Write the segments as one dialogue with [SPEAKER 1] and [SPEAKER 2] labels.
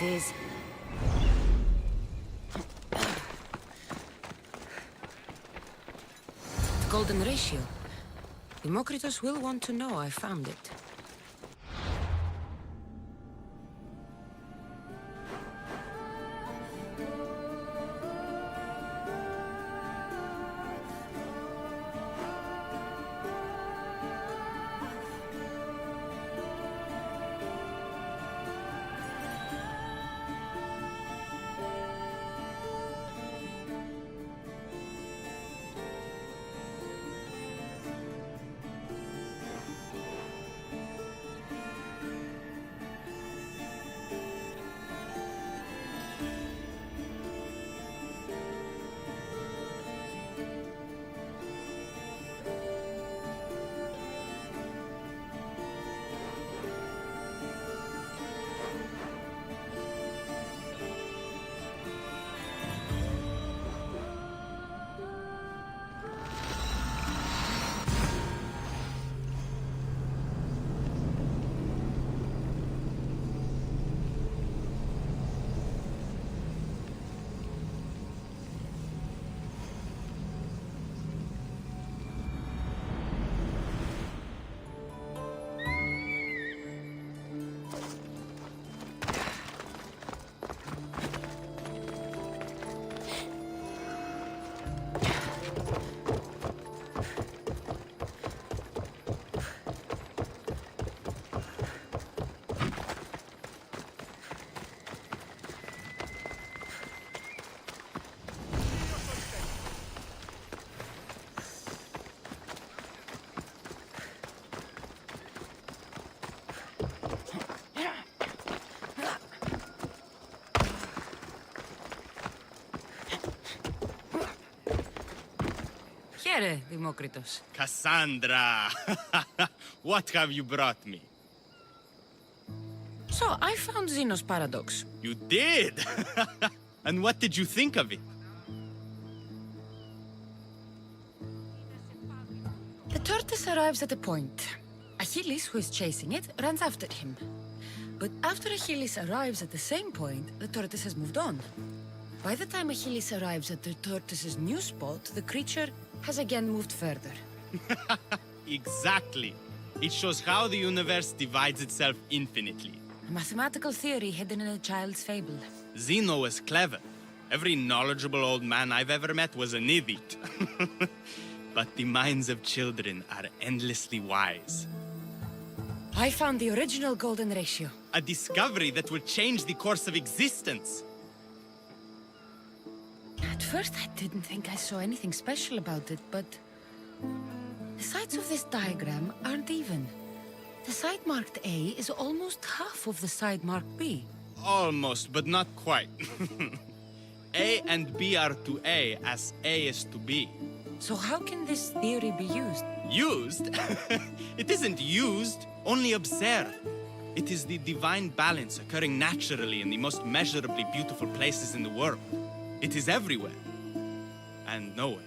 [SPEAKER 1] it is. The golden ratio. Democritus will want to know I found it. Here, Democritus.
[SPEAKER 2] Cassandra! What have you brought me?
[SPEAKER 1] So, I found Zeno's paradox.
[SPEAKER 2] You did? And what did you think of it?
[SPEAKER 1] The tortoise arrives at a point. Achilles, who is chasing it, runs after him. But after Achilles arrives at the same point, the tortoise has moved on. By the time Achilles arrives at the tortoise's new spot, the creature has again moved further.
[SPEAKER 2] Exactly. It shows how the universe divides itself infinitely.
[SPEAKER 1] A mathematical theory hidden in a child's fable.
[SPEAKER 2] Zeno was clever. Every knowledgeable old man I've ever met was an idiot. But the minds of children are endlessly wise.
[SPEAKER 1] I found the original golden ratio.
[SPEAKER 2] A discovery that will change the course of existence.
[SPEAKER 1] At first, I didn't think I saw anything special about it, but the sides of this diagram aren't even. The side marked A is almost half of the side marked B.
[SPEAKER 2] Almost, but not quite. A and B are to A as A is to B.
[SPEAKER 1] So how can this theory be used?
[SPEAKER 2] Used? It isn't used, only observed. It is the divine balance occurring naturally in the most measurably beautiful places in the world. It is everywhere. And nowhere.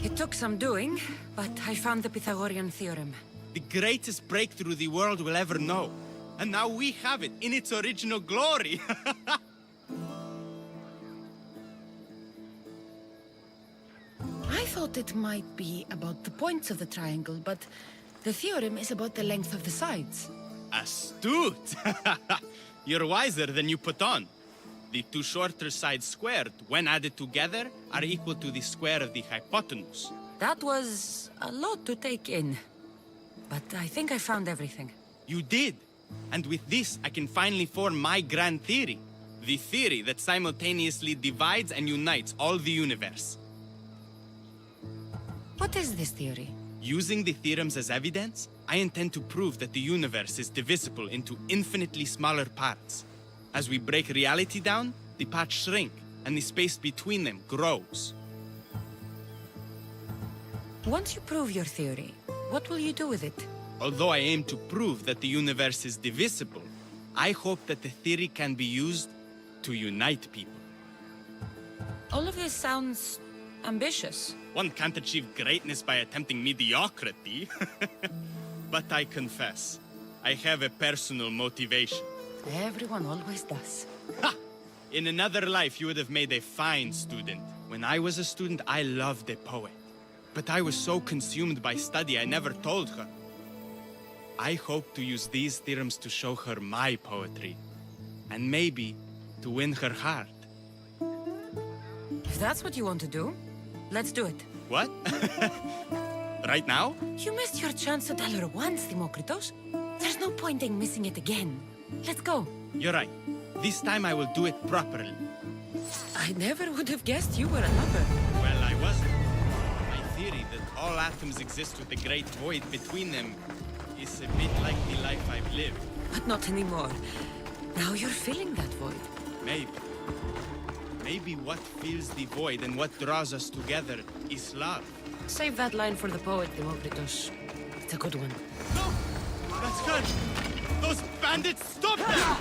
[SPEAKER 1] It took some doing, but I found the Pythagorean theorem.
[SPEAKER 2] The greatest breakthrough the world will ever know. And now we have it in its original glory.
[SPEAKER 1] I thought it might be about the points of the triangle, but the theorem is about the length of the sides.
[SPEAKER 2] Astute! You're wiser than you put on. The two shorter sides squared, when added together, are equal to the square of the hypotenuse.
[SPEAKER 1] That was a lot to take in. But I think I found everything.
[SPEAKER 2] You did. And with this, I can finally form my grand theory. The theory that simultaneously divides and unites all the universe.
[SPEAKER 1] What is this theory?
[SPEAKER 2] Using the theorems as evidence, I intend to prove that the universe is divisible into infinitely smaller parts. As we break reality down, the parts shrink, and the space between them grows.
[SPEAKER 1] Once you prove your theory, what will you do with it?
[SPEAKER 2] Although I aim to prove that the universe is divisible, I hope that the theory can be used to unite people.
[SPEAKER 1] All of this sounds ambitious.
[SPEAKER 2] One can't achieve greatness by attempting mediocrity. But I confess, I have a personal motivation.
[SPEAKER 1] Everyone always does.
[SPEAKER 2] Ha! In another life, you would have made a fine student. When I was a student, I loved a poet. But I was so consumed by study, I never told her. I hope to use these theorems to show her my poetry. And maybe to win her heart.
[SPEAKER 1] If that's what you want to do, let's do it.
[SPEAKER 2] What? Right now?
[SPEAKER 1] You missed your chance to tell her once, Demokritos. There's no point in missing it again. Let's go.
[SPEAKER 2] You're right. This time I will do it properly.
[SPEAKER 1] I never would have guessed you were a lover.
[SPEAKER 2] Well, I wasn't. My theory that all atoms exist with a great void between them is a bit like the life I've lived.
[SPEAKER 1] But not anymore. Now you're filling that void.
[SPEAKER 2] Maybe. Maybe what fills the void and what draws us together is love.
[SPEAKER 1] Save that line for the poet, Demokritos. It's a good one.
[SPEAKER 2] No! That's good! Those bandits, stop them!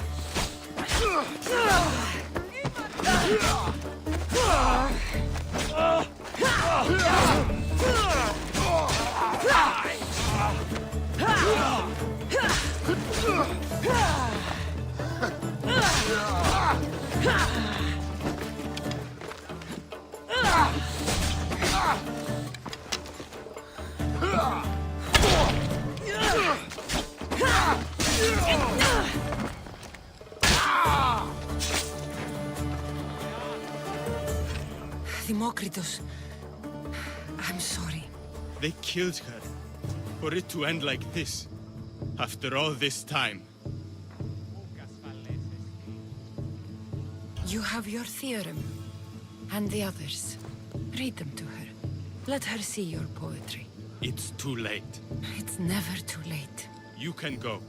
[SPEAKER 1] Demokritos, I'm sorry.
[SPEAKER 2] They killed her. For it to end like this. After all this time.
[SPEAKER 1] You have your theorem. And the others. Read them to her. Let her see your poetry.
[SPEAKER 2] It's too late.
[SPEAKER 1] It's never too late.
[SPEAKER 2] You can go.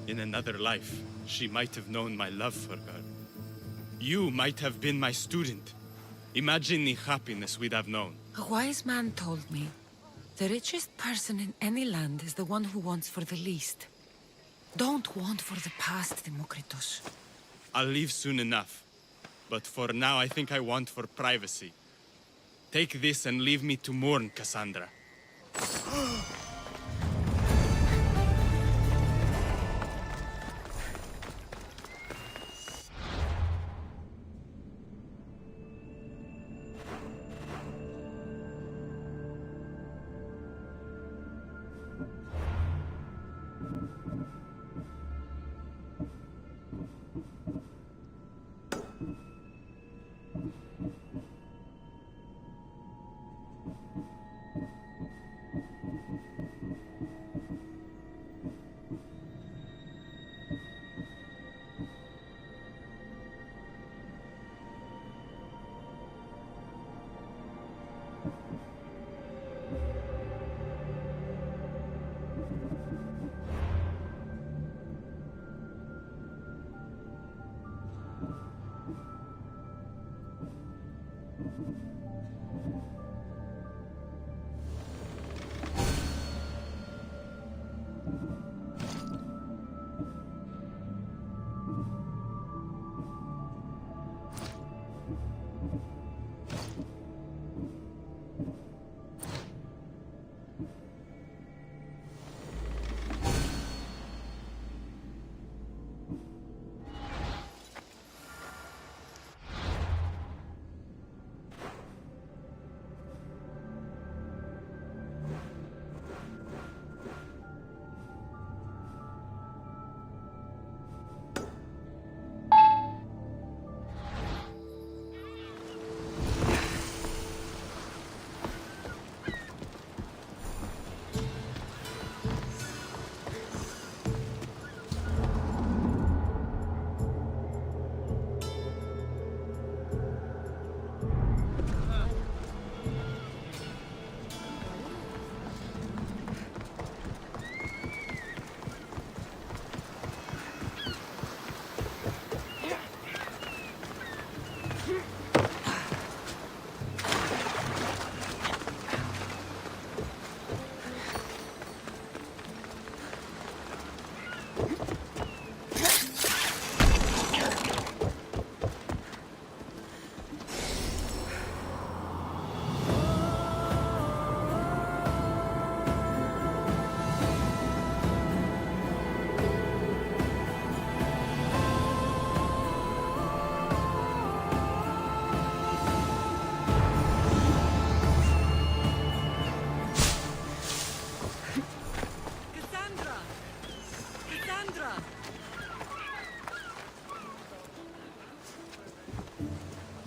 [SPEAKER 2] In another life, she might have known my love for her. You might have been my student. Imagine the happiness we'd have known.
[SPEAKER 1] A wise man told me, the richest person in any land is the one who wants for the least. Don't want for the past, Demokritos.
[SPEAKER 2] I'll leave soon enough. But for now, I think I want for privacy. Take this and leave me to mourn, Cassandra.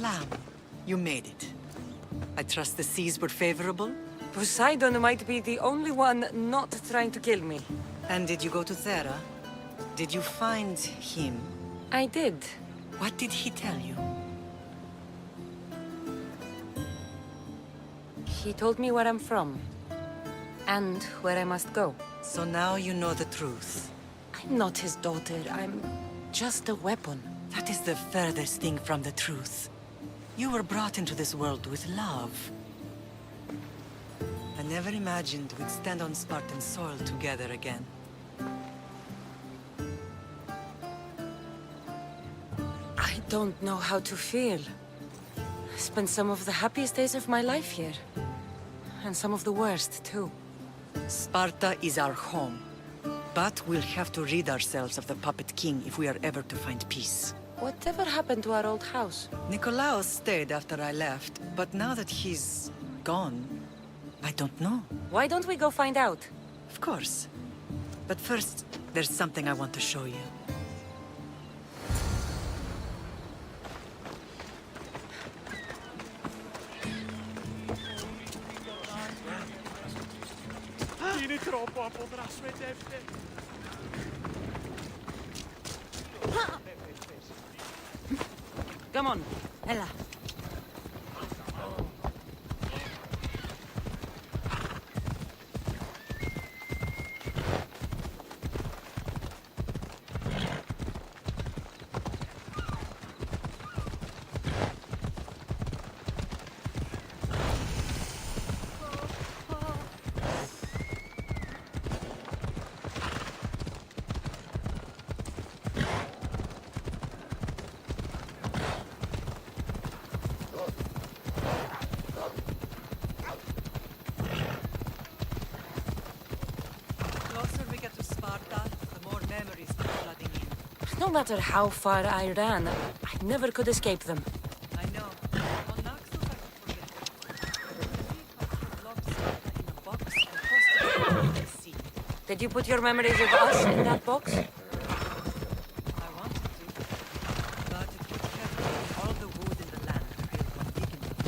[SPEAKER 3] Lamb, you made it. I trust the seas were favorable?
[SPEAKER 4] Poseidon might be the only one not trying to kill me.
[SPEAKER 3] And did you go to Thera? Did you find him?
[SPEAKER 4] I did.
[SPEAKER 3] What did he tell you?
[SPEAKER 4] He told me where I'm from. And where I must go.
[SPEAKER 3] So now you know the truth.
[SPEAKER 4] I'm not his daughter. I'm just a weapon.
[SPEAKER 3] That is the furthest thing from the truth. You were brought into this world with love. I never imagined we'd stand on Spartan soil together again.
[SPEAKER 4] I don't know how to feel. I spent some of the happiest days of my life here. And some of the worst, too.
[SPEAKER 3] Sparta is our home. But we'll have to rid ourselves of the puppet king if we are ever to find peace.
[SPEAKER 4] Whatever happened to our old house?
[SPEAKER 3] Nikolaos stayed after I left, but now that he's gone, I don't know.
[SPEAKER 4] Why don't we go find out?
[SPEAKER 3] Of course. But first, there's something I want to show you.
[SPEAKER 4] Come on, Ella. No matter how far I ran, I never could escape them.
[SPEAKER 3] I know. On Naxos, I could forget. In a sea.
[SPEAKER 4] Did you put your memories of us in that box?
[SPEAKER 3] I wanted to, but it would have taken all the wood in the land to build one big enough.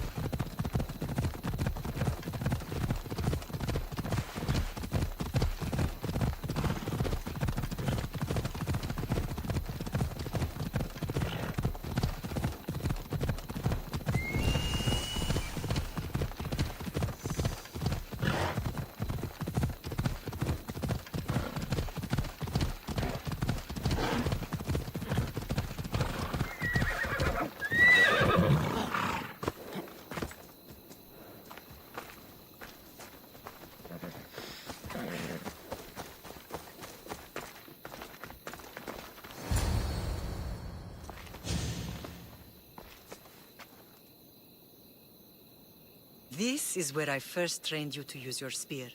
[SPEAKER 3] This is where I first trained you to use your spear.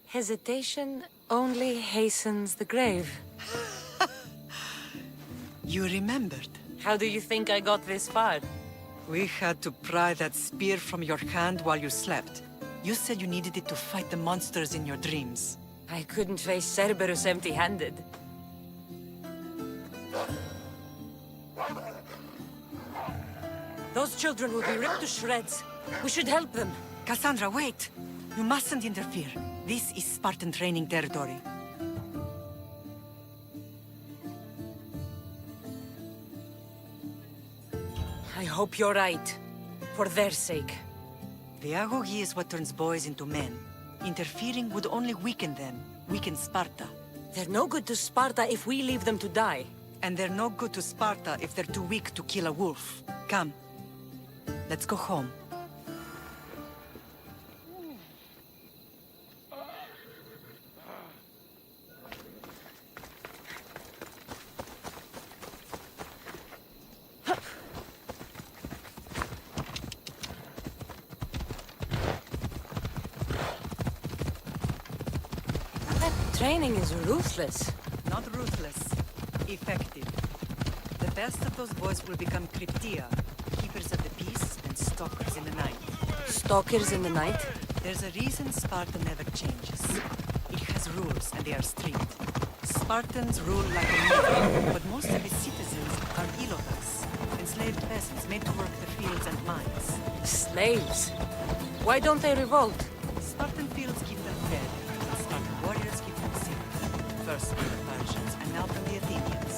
[SPEAKER 4] Hesitation only hastens the grave.
[SPEAKER 3] You remembered.
[SPEAKER 4] How do you think I got this far?
[SPEAKER 3] We had to pry that spear from your hand while you slept. You said you needed it to fight the monsters in your dreams.
[SPEAKER 4] I couldn't face Cerberus empty-handed. Those children will be ripped to shreds. We should help them.
[SPEAKER 3] Cassandra, wait! You mustn't interfere. This is Spartan training territory.
[SPEAKER 4] I hope you're right. For their sake.
[SPEAKER 3] The agoge is what turns boys into men. Interfering would only weaken them, weaken Sparta.
[SPEAKER 4] They're no good to Sparta if we leave them to die.
[SPEAKER 3] And they're no good to Sparta if they're too weak to kill a wolf. Come. Let's go home.
[SPEAKER 4] That training is ruthless.
[SPEAKER 3] Not ruthless. Effective. The best of those boys will become Cryptia, keepers of the peace and stalkers in the night.
[SPEAKER 4] Stalkers in the night?
[SPEAKER 3] There's a reason Sparta never changes. It has rules, and they are strict. Spartans rule like a nation, but most of its citizens are Ilotas,
[SPEAKER 4] Slaves? Why don't they revolt?
[SPEAKER 3] Spartan fields keep them fed, and Spartan warriors keep them safe. First from the Persians, and now from the Athenians.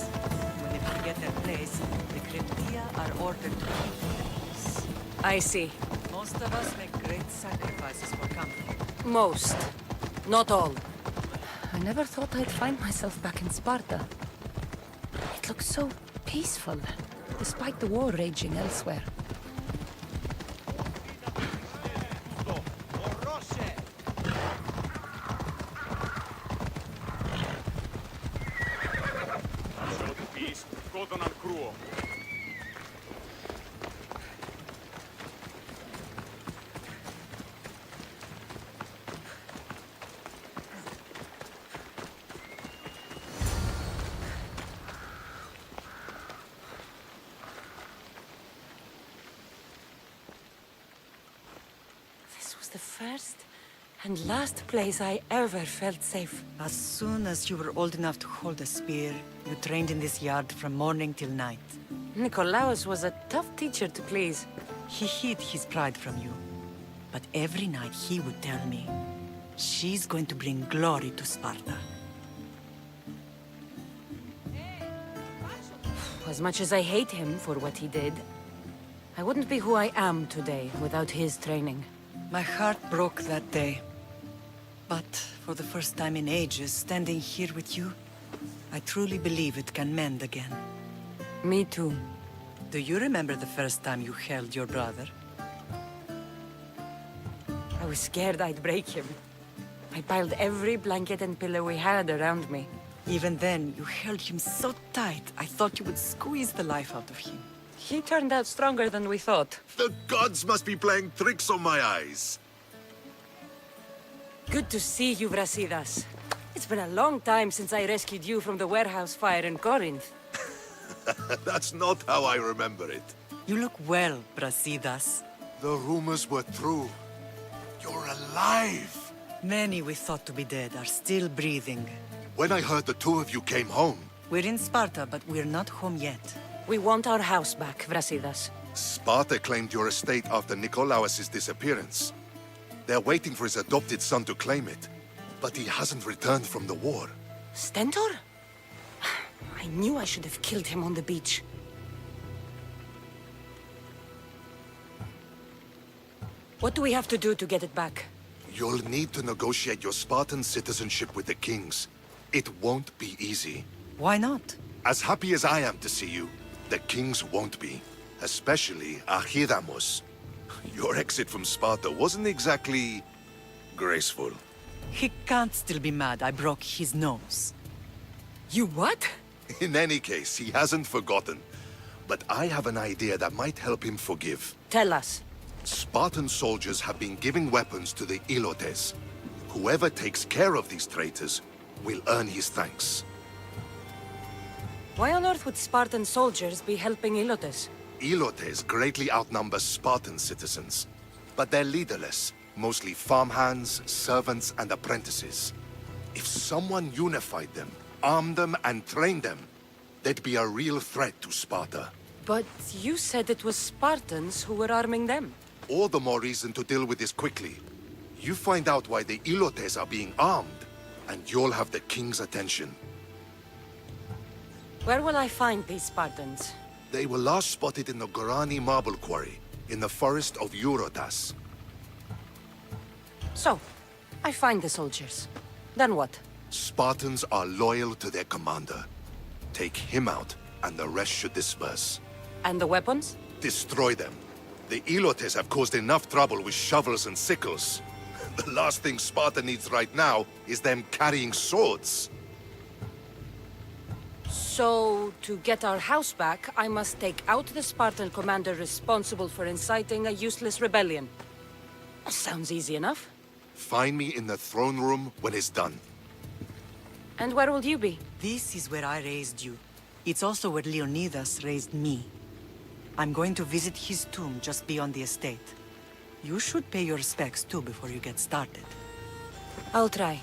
[SPEAKER 3] When they forget their place, the Cryptia are ordered to keep the peace.
[SPEAKER 4] I see.
[SPEAKER 3] Most of us make great sacrifices for comfort.
[SPEAKER 4] Most. Not all.
[SPEAKER 1] I never thought I'd find myself back in Sparta. It looks so peaceful, despite the war raging elsewhere.
[SPEAKER 4] This was the first and last place I ever felt safe.
[SPEAKER 3] As soon as you were old enough to hold a spear, you trained in this yard from morning till night.
[SPEAKER 4] Nikolaos was a tough teacher to please.
[SPEAKER 3] He hid his pride from you. But every night he would tell me, she's going to bring glory to Sparta.
[SPEAKER 4] As much as I hate him for what he did, I wouldn't be who I am today without his training.
[SPEAKER 3] My heart broke that day. But for the first time in ages, standing here with you, I truly believe it can mend again.
[SPEAKER 4] Me too.
[SPEAKER 3] Do you remember the first time you held your brother?
[SPEAKER 4] I was scared I'd break him. I piled every blanket and pillow we had around me.
[SPEAKER 3] Even then, you held him so tight, I thought you would squeeze the life out of him.
[SPEAKER 4] He turned out stronger than we thought.
[SPEAKER 5] The gods must be playing tricks on my eyes.
[SPEAKER 4] Good to see you, Brasidas. It's been a long time since I rescued you from the warehouse fire in Corinth.
[SPEAKER 5] That's not how I remember it.
[SPEAKER 3] You look well, Brasidas.
[SPEAKER 5] The rumors were true. You're alive.
[SPEAKER 3] Many we thought to be dead are still breathing.
[SPEAKER 5] When I heard the two of you came home,
[SPEAKER 3] We're in Sparta, but we're not home yet.
[SPEAKER 4] We want our house back, Brasidas.
[SPEAKER 5] Sparta claimed your estate after Nikolaos' disappearance. They're waiting for his adopted son to claim it, but he hasn't returned from the war.
[SPEAKER 4] Stentor? I knew I should have killed him on the beach. What do we have to do to get it back?
[SPEAKER 5] You'll need to negotiate your Spartan citizenship with the kings. It won't be easy.
[SPEAKER 3] Why not?
[SPEAKER 5] As happy as I am to see you, the kings won't be. Especially Archidamos. Your exit from Sparta wasn't exactly graceful.
[SPEAKER 3] He can't still be mad I broke his nose.
[SPEAKER 4] You what?
[SPEAKER 5] In any case, he hasn't forgotten. But I have an idea that might help him forgive.
[SPEAKER 4] Tell us.
[SPEAKER 5] Spartan soldiers have been giving weapons to the Ilotes. Whoever takes care of these traitors will earn his thanks.
[SPEAKER 4] Why on earth would Spartan soldiers be helping Ilotes?
[SPEAKER 5] Ilotes greatly outnumber Spartan citizens, but they're leaderless, mostly farmhands, servants, and apprentices. If someone unified them, armed them, and trained them, they'd be a real threat to Sparta.
[SPEAKER 4] But you said it was Spartans who were arming them.
[SPEAKER 5] All the more reason to deal with this quickly. You find out why the Ilotes are being armed, and you'll have the king's attention.
[SPEAKER 4] Where will I find these Spartans?
[SPEAKER 5] They were last spotted in the Gorani marble quarry, in the forest of Eurotas.
[SPEAKER 4] So, I find the soldiers. Then what?
[SPEAKER 5] Spartans are loyal to their commander. Take him out, and the rest should disperse.
[SPEAKER 4] And the weapons?
[SPEAKER 5] Destroy them. The Ilotes have caused enough trouble with shovels and sickles. The last thing Sparta needs right now is them carrying swords.
[SPEAKER 4] So, to get our house back, I must take out the Spartan commander responsible for inciting a useless rebellion. Sounds easy enough.
[SPEAKER 5] Find me in the throne room when it's done.
[SPEAKER 4] And where will you be?
[SPEAKER 3] This is where I raised you. It's also where Leonidas raised me. I'm going to visit his tomb just beyond the estate. You should pay your respects too before you get started.
[SPEAKER 4] I'll try.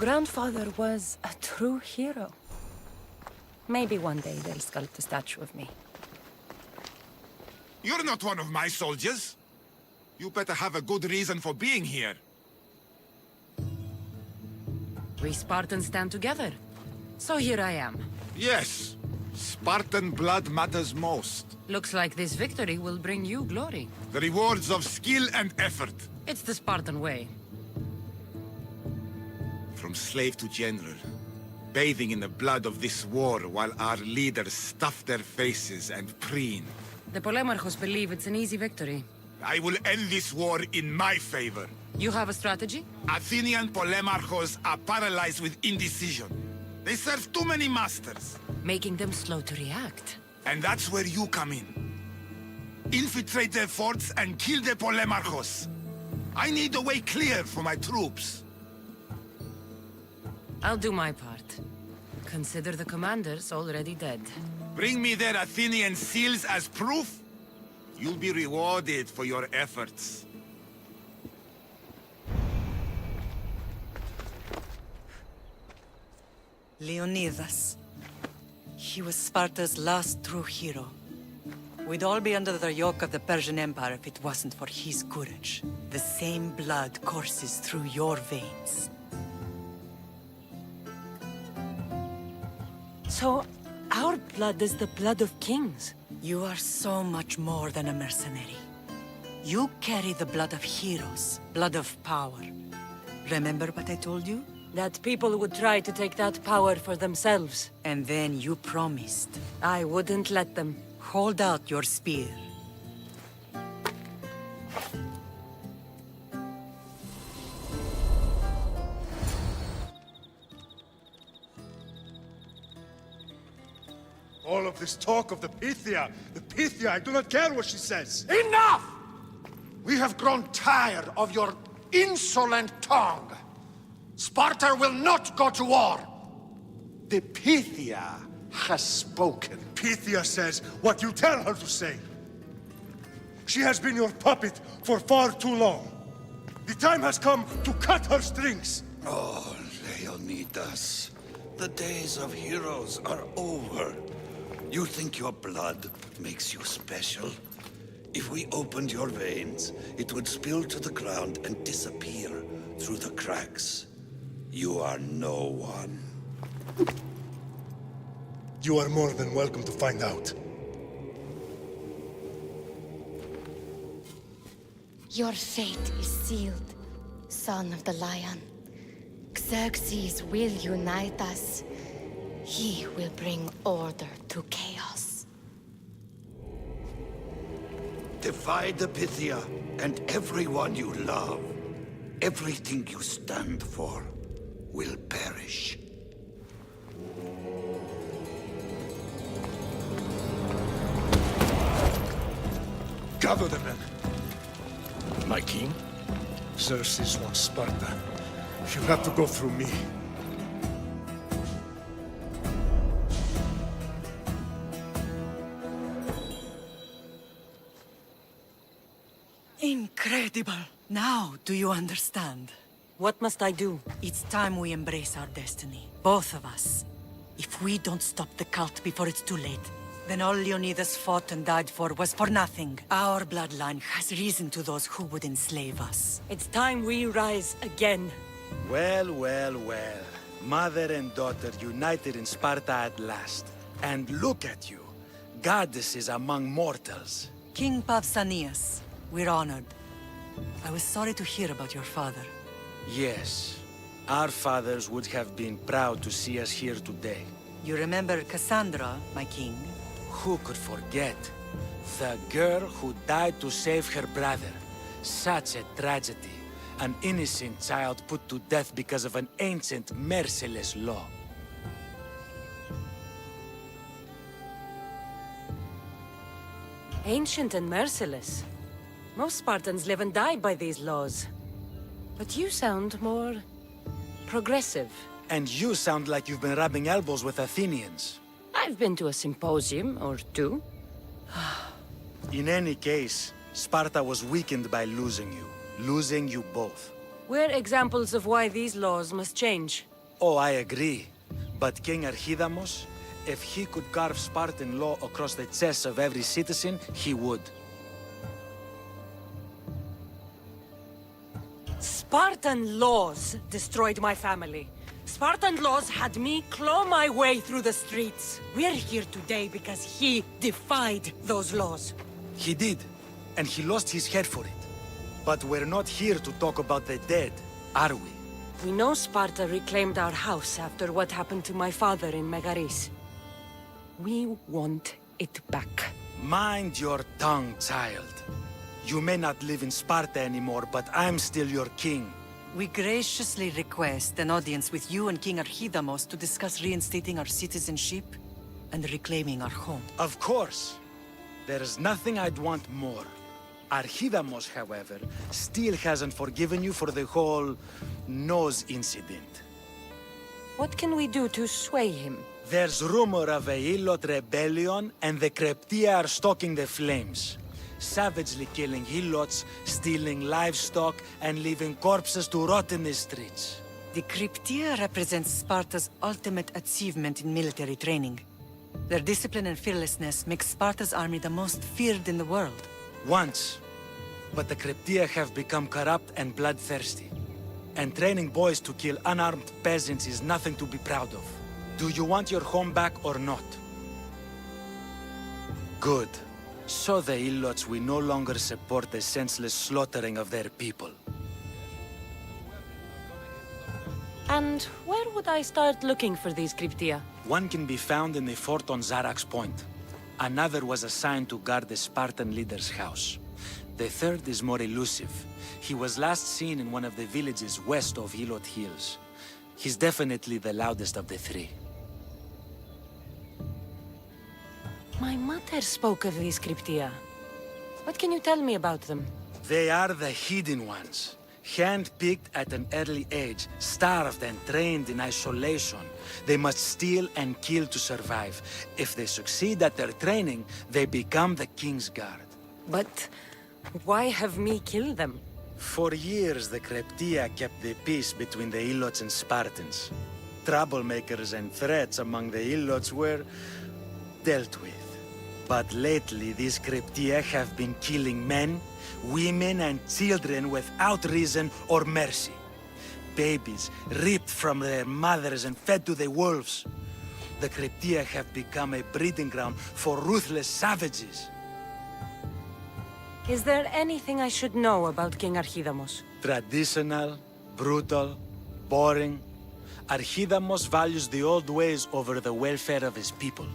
[SPEAKER 4] Grandfather was a true hero. Maybe one day they'll sculpt a statue of me.
[SPEAKER 6] You're not one of my soldiers. You better have a good reason for being here.
[SPEAKER 1] We Spartans stand together. So here I am.
[SPEAKER 6] Yes, Spartan blood matters most.
[SPEAKER 1] Looks like this victory will bring you glory.
[SPEAKER 6] The rewards of skill and effort.
[SPEAKER 1] It's the Spartan way.
[SPEAKER 6] From slave to general, bathing in the blood of this war while our leaders stuff their faces and preen.
[SPEAKER 1] The Polemarchos believe it's an easy victory.
[SPEAKER 6] I will end this war in my favor.
[SPEAKER 1] You have a strategy?
[SPEAKER 6] Athenian Polemarchos are paralyzed with indecision. They serve too many masters.
[SPEAKER 1] Making them slow to react.
[SPEAKER 6] And that's where you come in. Infiltrate their forts and kill the Polemarchos. I need a way clear for my troops.
[SPEAKER 1] I'll do my part. Consider the commanders already dead.
[SPEAKER 6] Bring me their Athenian seals as proof. You'll be rewarded for your efforts.
[SPEAKER 3] Leonidas. He was Sparta's last true hero. We'd all be under the yoke of the Persian Empire if it wasn't for his courage. The same blood courses through your veins.
[SPEAKER 4] So, our blood is the blood of kings.
[SPEAKER 3] You are so much more than a mercenary. You carry the blood of heroes, blood of power. Remember what I told you?
[SPEAKER 4] That people would try to take that power for themselves.
[SPEAKER 3] And then you promised.
[SPEAKER 4] I wouldn't let them.
[SPEAKER 3] Hold out your spear.
[SPEAKER 7] All of this talk of the Pythia, I do not care what she says. Enough! We have grown tired of your insolent tongue. Sparta will not go to war. The Pythia has spoken. Pythia says what you tell her to say. She has been your puppet for far too long. The time has come to cut her strings.
[SPEAKER 8] Oh, Leonidas, the days of heroes are over. You think your blood makes you special? If we opened your veins, it would spill to the ground and disappear through the cracks. You are no one.
[SPEAKER 7] You are more than welcome to find out.
[SPEAKER 9] Your fate is sealed, son of the lion. Xerxes will unite us. He will bring order to chaos.
[SPEAKER 8] Defy the Pythia and everyone you love. Everything you stand for will perish.
[SPEAKER 7] Gather the men. My king? Xerxes wants Sparta. You have to go through me.
[SPEAKER 3] Incredible! Now, do you understand?
[SPEAKER 4] What must I do?
[SPEAKER 3] It's time we embrace our destiny. Both of us. If we don't stop the cult before it's too late, then all Leonidas fought and died for was for nothing. Our bloodline has reason to those who would enslave us.
[SPEAKER 4] It's time we rise again.
[SPEAKER 10] Well, well, well. Mother and daughter united in Sparta at last. And look at you. Goddesses among mortals.
[SPEAKER 3] King Pausanias, we're honored. I was sorry to hear about your father.
[SPEAKER 10] Yes. Our fathers would have been proud to see us here today.
[SPEAKER 3] You remember Cassandra, my king?
[SPEAKER 10] Who could forget? The girl who died to save her brother. Such a tragedy. An innocent child put to death because of an ancient, merciless law.
[SPEAKER 4] Ancient and merciless. Most Spartans live and die by these laws. But you sound more progressive.
[SPEAKER 10] And you sound like you've been rubbing elbows with Athenians.
[SPEAKER 4] I've been to a symposium or two.
[SPEAKER 10] In any case, Sparta was weakened by losing you. Losing you both.
[SPEAKER 4] We're examples of why these laws must change.
[SPEAKER 10] Oh, I agree. But King Archidamos, if he could carve Spartan law across the chests of every citizen, he would.
[SPEAKER 4] Spartan laws destroyed my family. Spartan laws had me claw my way through the streets. We're here today because he defied those laws.
[SPEAKER 10] He did, and he lost his head for it. But we're not here to talk about the dead, are we?
[SPEAKER 4] We know Sparta reclaimed our house after what happened to my father in Megaris. We want it back.
[SPEAKER 10] Mind your tongue, child. You may not live in Sparta anymore, but I'm still your king.
[SPEAKER 3] We graciously request an audience with you and King Archidamos to discuss reinstating our citizenship and reclaiming our home.
[SPEAKER 10] Of course. There's nothing I'd want more. Archidamos, however, still hasn't forgiven you for the whole nose incident.
[SPEAKER 4] What can we do to sway him?
[SPEAKER 10] There's rumor of a Illot rebellion, and the Kreptia are stalking the flames. Savagely killing Ilots, stealing livestock, and leaving corpses to rot in the streets.
[SPEAKER 3] The Cryptia represents Sparta's ultimate achievement in military training. Their discipline and fearlessness make Sparta's army the most feared in the world.
[SPEAKER 10] Once. But the Kreptia have become corrupt and bloodthirsty. And training boys to kill unarmed peasants is nothing to be proud of. Do you want your home back or not? Good. So the Ilots will no longer support the senseless slaughtering of their people.
[SPEAKER 4] And where would I start looking for these cryptia?
[SPEAKER 10] One can be found in the fort on Zarak's Point. Another was assigned to guard the Spartan leader's house. The third is more elusive. He was last seen in one of the villages west of Hilot Hills. He's definitely the loudest of the three.
[SPEAKER 4] My mother spoke of these cryptia. What can you tell me about them?
[SPEAKER 10] They are the hidden ones. Hand-picked at an early age, starved and trained in isolation. They must steal and kill to survive. If they succeed at their training, they become the King's Guard.
[SPEAKER 4] But why have me kill them?
[SPEAKER 10] For years, the Kreptia kept the peace between the Ilots and Spartans. Troublemakers and threats among the Ilots were dealt with. But lately, these Kreptia have been killing men, women, and children without reason or mercy. Babies ripped from their mothers and fed to the wolves. The Kreptia have become a breeding ground for ruthless savages.
[SPEAKER 4] Is there anything I should know about King Archidamos?
[SPEAKER 10] Traditional, brutal, boring. Archidamos values the old ways over the welfare of his people.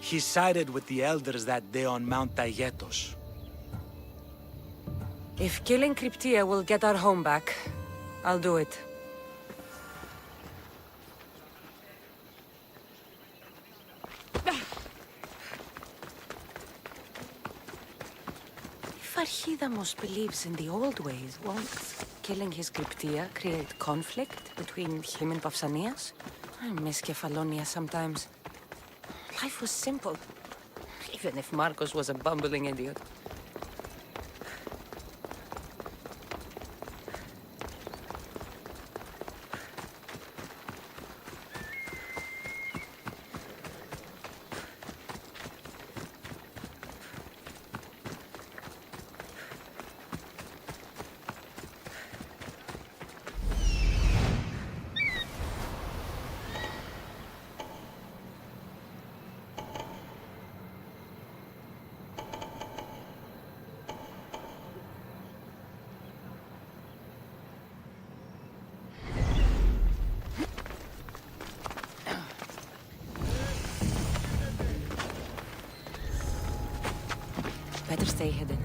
[SPEAKER 10] He sided with the elders that day on Mount Taygetos.
[SPEAKER 4] If killing Cryptia will get our home back, I'll do it. If Archidamos believes in the old ways, won't killing his Cryptia create conflict between him and Pausanias? I miss Kefalonia sometimes. Life was simple, even if Marcos was a bumbling idiot. Better stay hidden.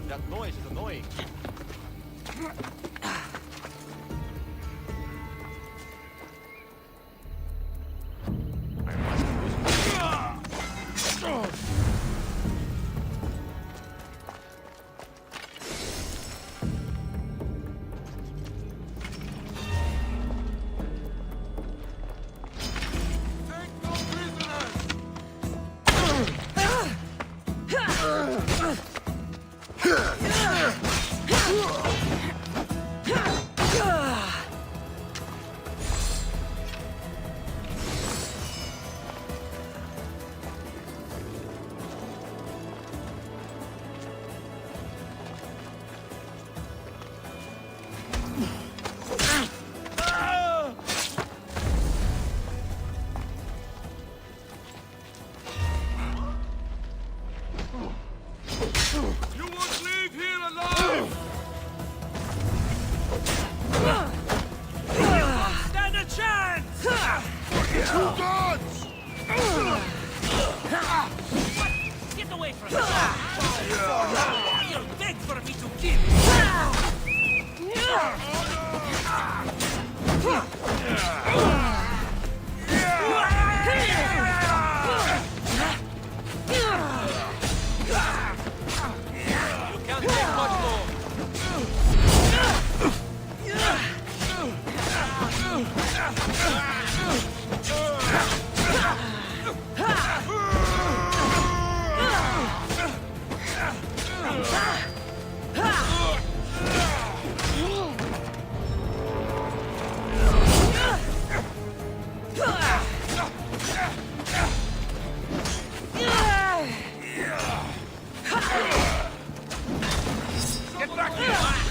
[SPEAKER 2] That noise is annoying.
[SPEAKER 6] gods!
[SPEAKER 10] Get away from me! You'll beg for me to kill! You can't take much more!
[SPEAKER 6] Get back here!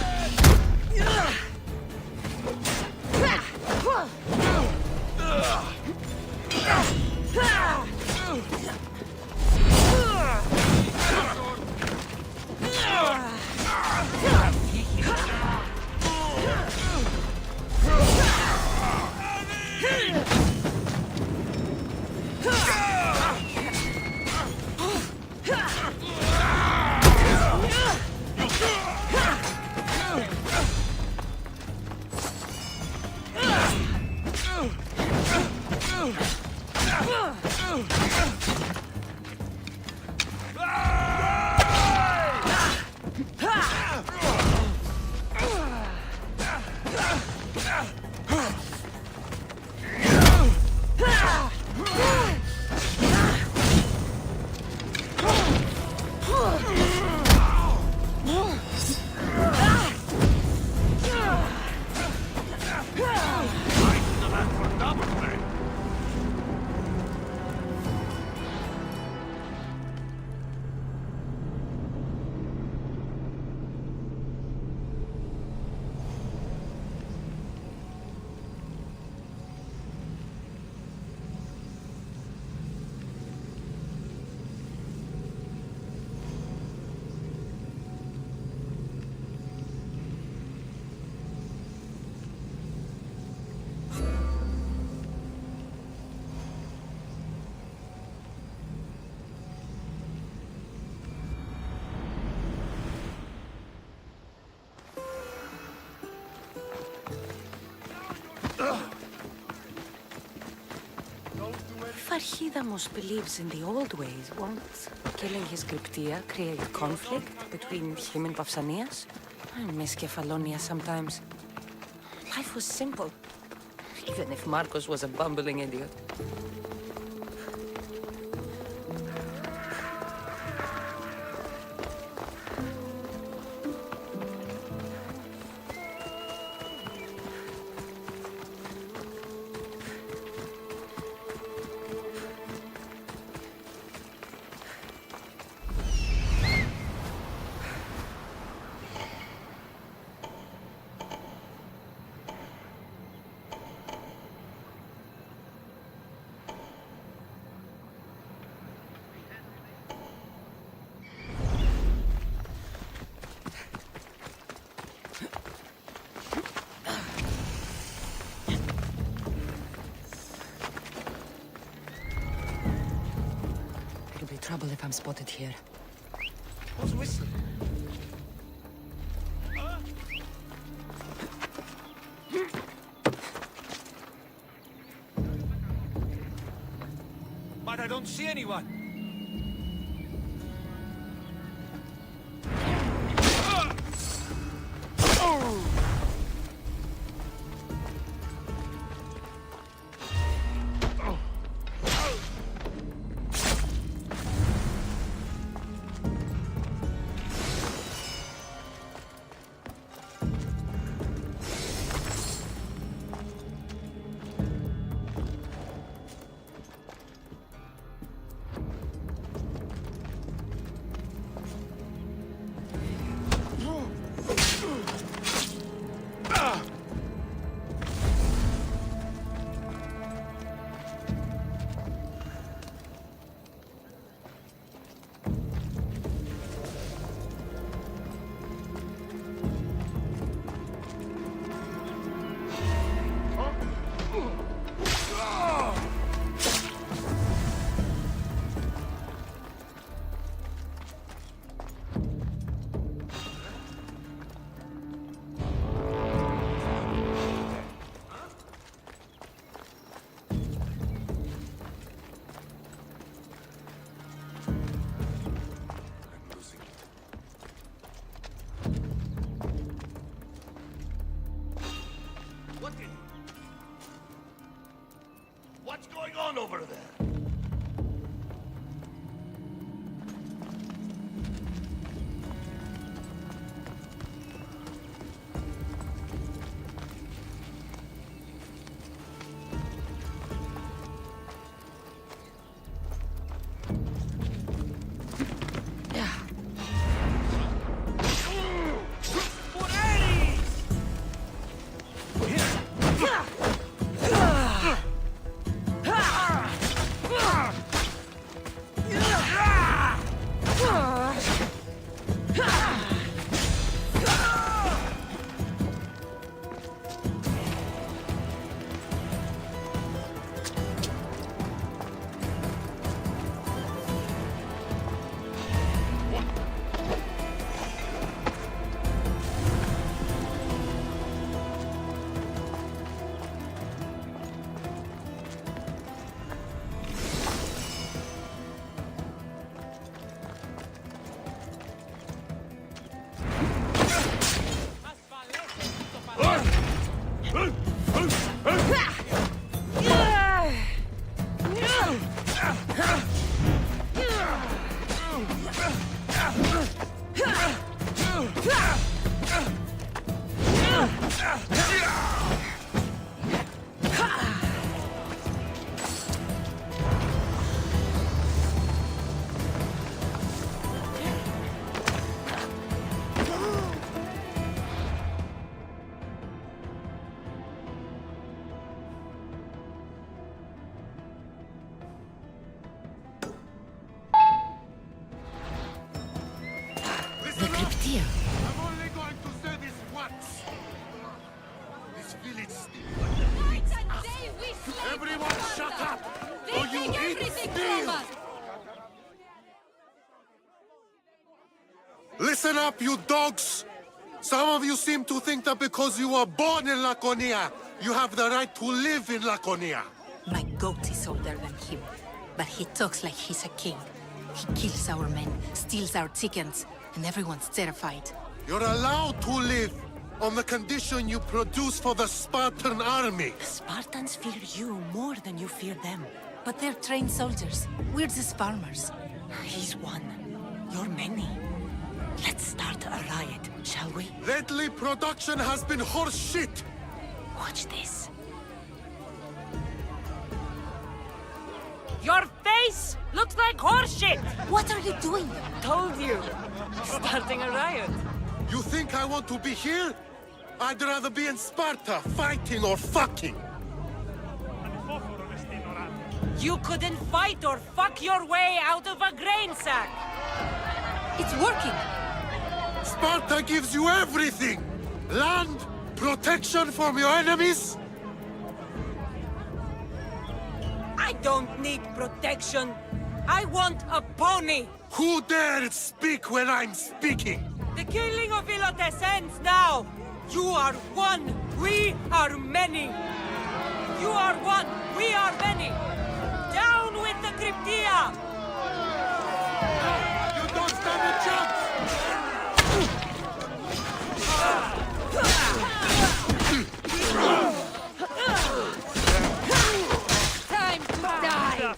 [SPEAKER 4] If Archidamos believes in the old ways, won't killing his Gryptia create conflict between him and Pausanias? I miss Kefalonia sometimes. Life was simple, even if Marcos was a bumbling idiot. It'll be trouble if I'm spotted here.
[SPEAKER 6] Who's whistling?
[SPEAKER 10] But I don't see anyone!
[SPEAKER 1] The Cryptia.
[SPEAKER 7] I'm only going to say this once. This village Everyone shut up! Or you eat steel! Listen up, you dogs! Some of you seem to think that because you were born in Laconia, you have the right to live in Laconia.
[SPEAKER 11] My goat is older than him, but he talks like he's a king. He kills our men, steals our chickens, and everyone's terrified.
[SPEAKER 7] You're allowed to live on the condition you produce for the Spartan army.
[SPEAKER 11] The Spartans fear you more than you fear them. But they're trained soldiers. We're just farmers. He's one. You're many. Let's start a riot, shall we?
[SPEAKER 7] Lately, production has been horse shit.
[SPEAKER 11] Watch this.
[SPEAKER 4] Your face looks like horseshit!
[SPEAKER 11] What are you doing?
[SPEAKER 4] Told you. Starting a riot.
[SPEAKER 7] You think I want to be here? I'd rather be in Sparta, fighting or fucking.
[SPEAKER 4] You couldn't fight or fuck your way out of a grain sack!
[SPEAKER 11] It's working!
[SPEAKER 7] Sparta gives you everything! Land, protection from your enemies.
[SPEAKER 4] I don't need protection. I want a pony!
[SPEAKER 7] Who dared speak when I'm speaking?
[SPEAKER 4] The killing of Ilotes ends now! You are one, we are many! You are one, we are many! Down with the Cryptia!
[SPEAKER 7] You don't stand a chance!
[SPEAKER 4] Time to die!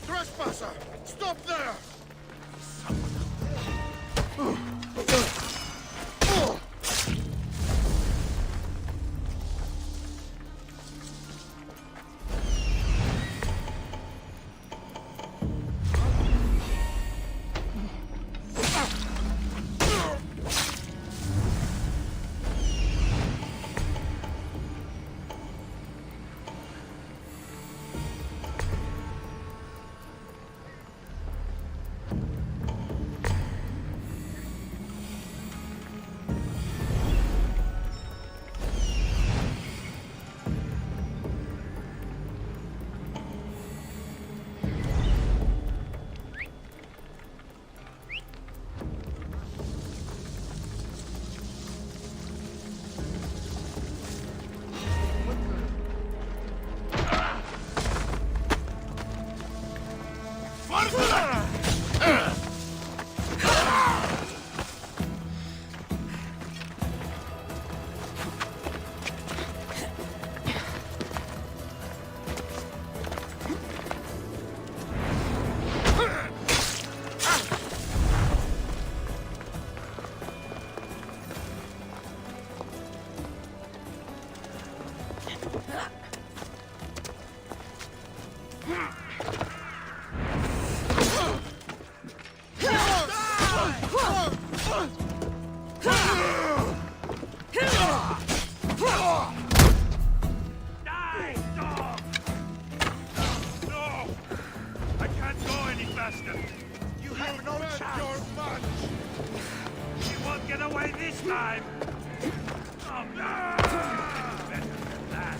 [SPEAKER 7] Trespasser! Stop there!
[SPEAKER 6] I can't go any faster. You have no chance. She won't get away this time. Oh, no! Better than that.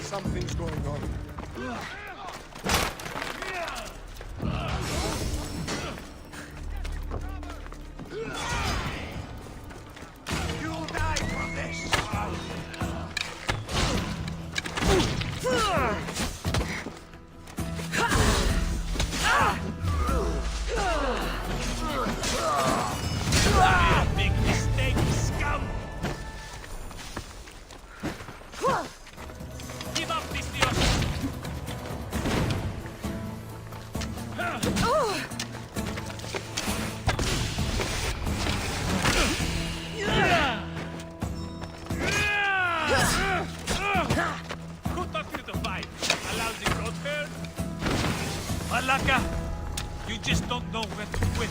[SPEAKER 7] Something's going on.
[SPEAKER 6] You'll die from this. Big mistake, scum. Give up this deal. Who taught you to fight? A lousy goat herd? Malaka, you just don't know when to quit.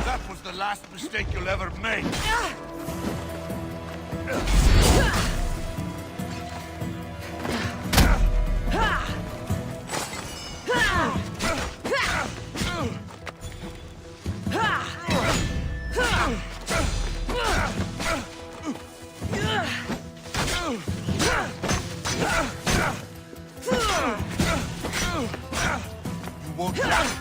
[SPEAKER 6] That was the last mistake you'll ever make. You won't last.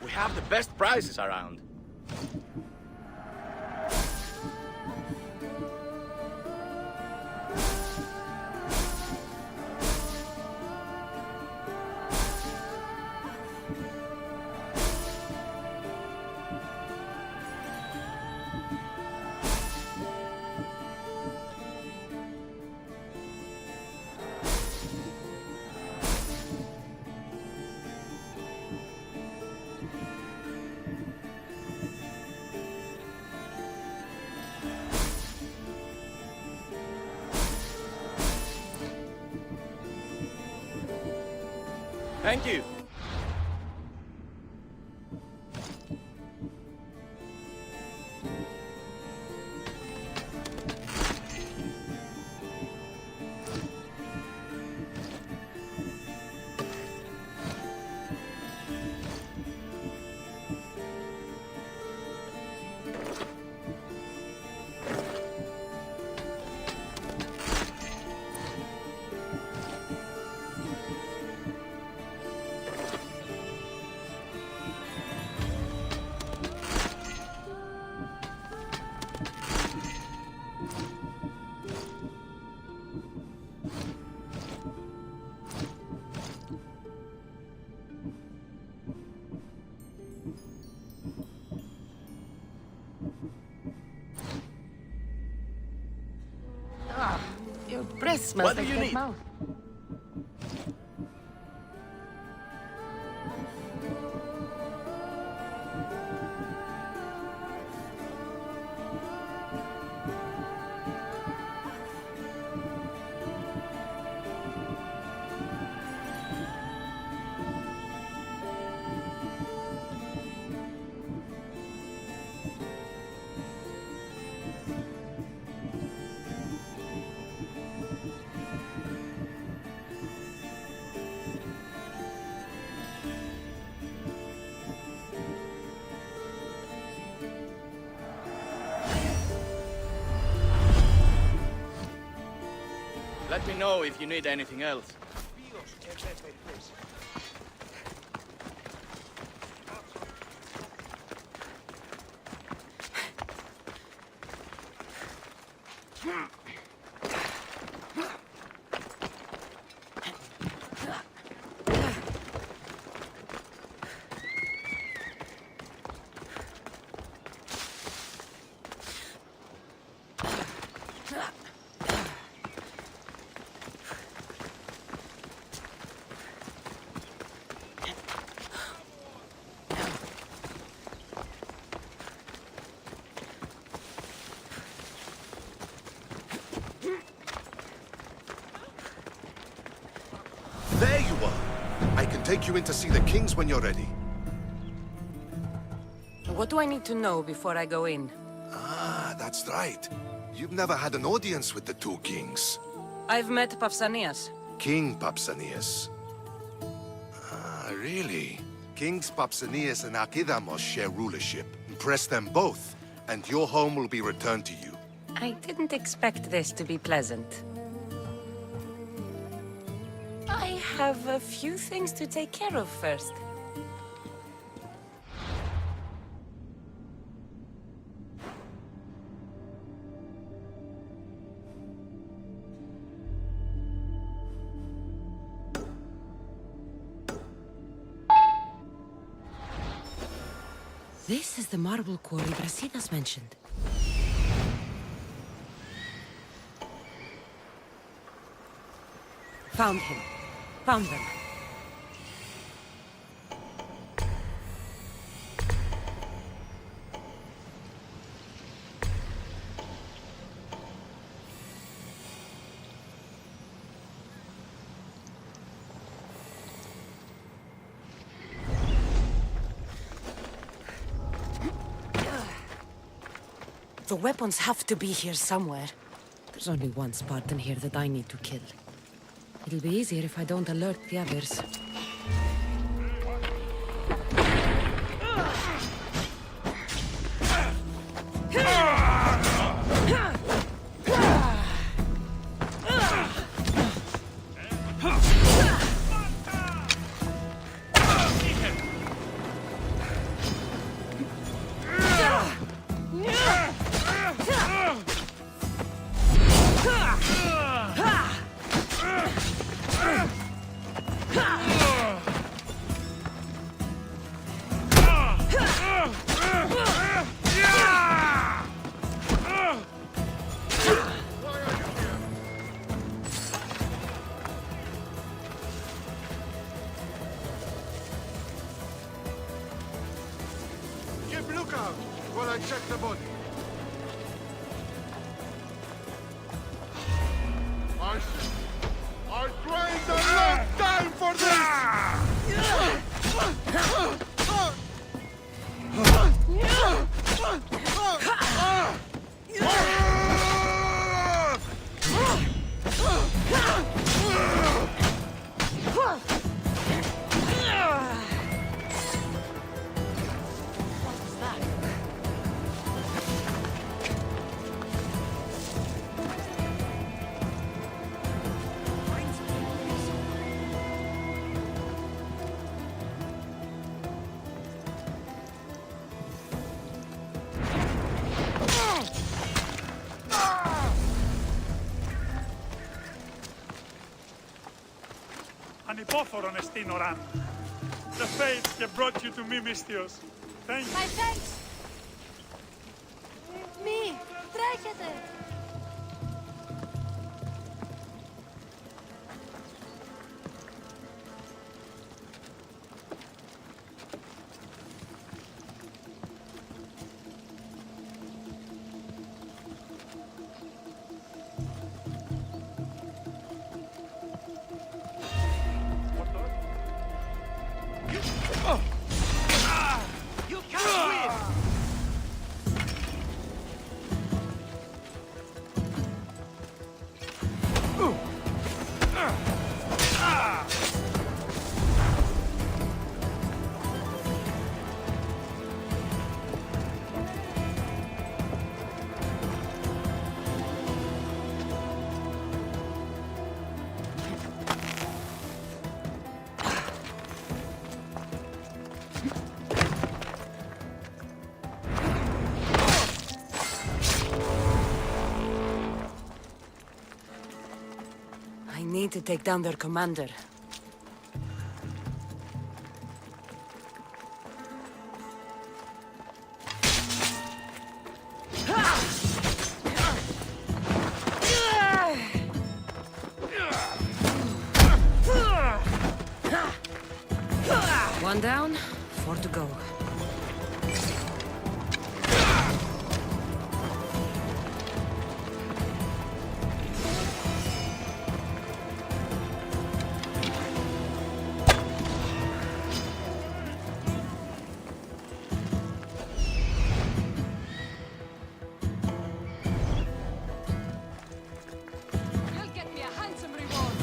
[SPEAKER 12] We have the best prizes around. Thank you.
[SPEAKER 1] Your breath smells
[SPEAKER 12] What do
[SPEAKER 1] like
[SPEAKER 12] you
[SPEAKER 1] dead
[SPEAKER 12] need?
[SPEAKER 1] mouth.
[SPEAKER 12] me know if you need anything else.
[SPEAKER 5] There you are. I can take you in to see the kings when you're ready.
[SPEAKER 4] What do I need to know before I go in?
[SPEAKER 5] Ah, that's right. You've never had an audience with the two kings.
[SPEAKER 4] I've met Pausanias.
[SPEAKER 5] King Pausanias. Ah, really? Kings Pausanias and Archidamos share rulership. Impress them both, and your home will be returned to you.
[SPEAKER 4] I didn't expect this to be pleasant. I have a few things to take care of first.
[SPEAKER 1] This is the marble quarry Brasidas mentioned. Found him. Found them.
[SPEAKER 4] The weapons have to be here somewhere.
[SPEAKER 1] There's only one Spartan here that I need to kill. It'll be easier if I don't alert the others.
[SPEAKER 7] Keep lookout while I check the body. I trained a long time for
[SPEAKER 6] Ανυπόφορον εστίν οράν. The fates have brought you to me, Misthios. Thank you.
[SPEAKER 9] My thanks! Μη! Τρέχετε!
[SPEAKER 6] You can't win!
[SPEAKER 4] need to take down their commander. One down, 4 to go.
[SPEAKER 11] You'll get me a handsome reward.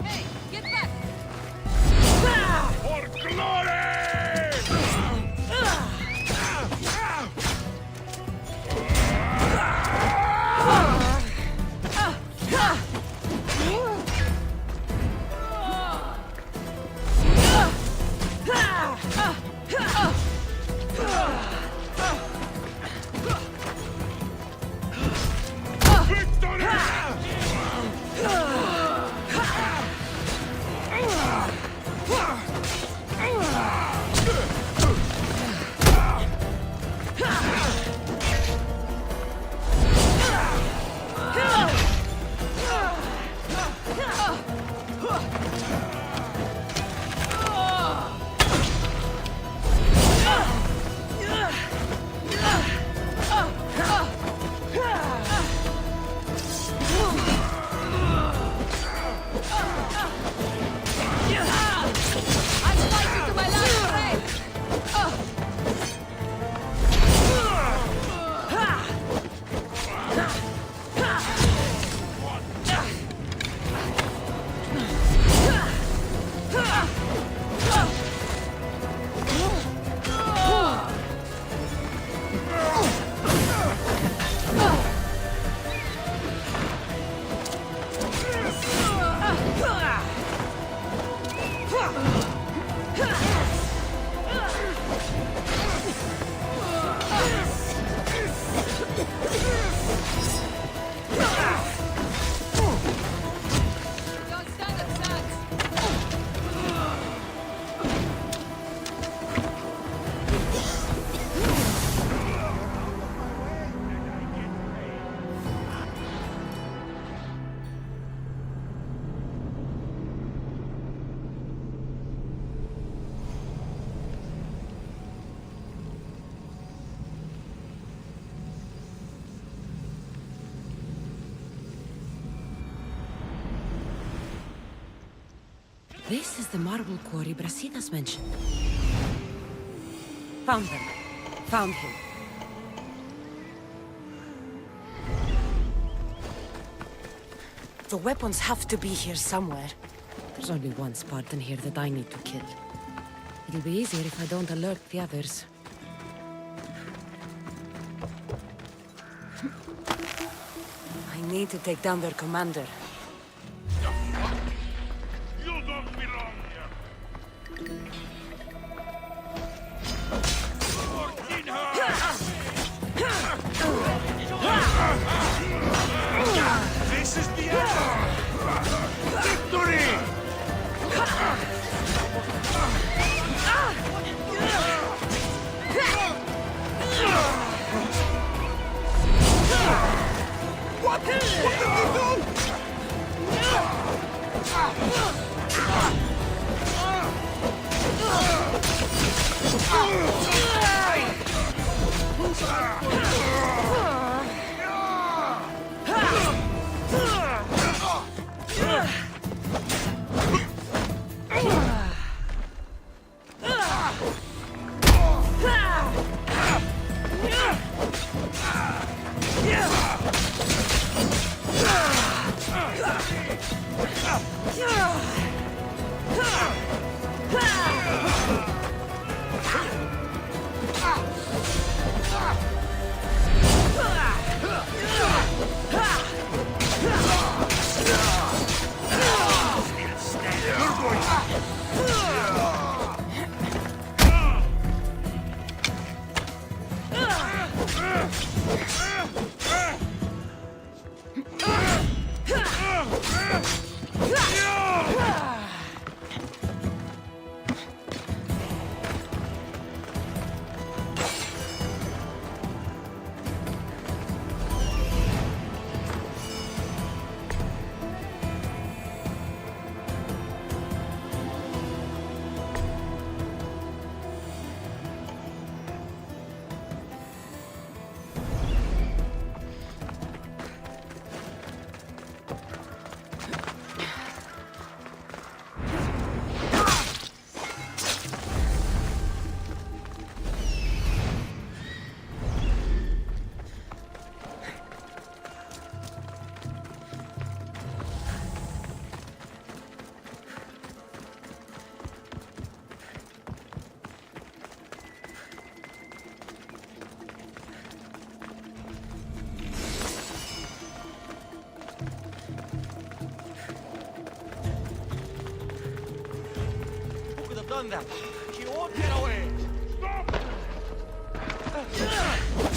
[SPEAKER 11] Hey, get back!
[SPEAKER 6] For glory!
[SPEAKER 11] Don't stand a chance!
[SPEAKER 4] This is the marble quarry Brasidas mentioned. Found them. Found him. The weapons have to be here somewhere. There's only one Spartan here that I need to kill. It'll be easier if I don't alert the others. I need to take down their commander.
[SPEAKER 6] You don't belong here. This is the end. Victory! What? What did they do?
[SPEAKER 12] on them! He won't get away!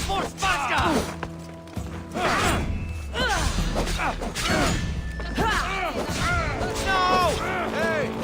[SPEAKER 12] More Sparta! No! Hey!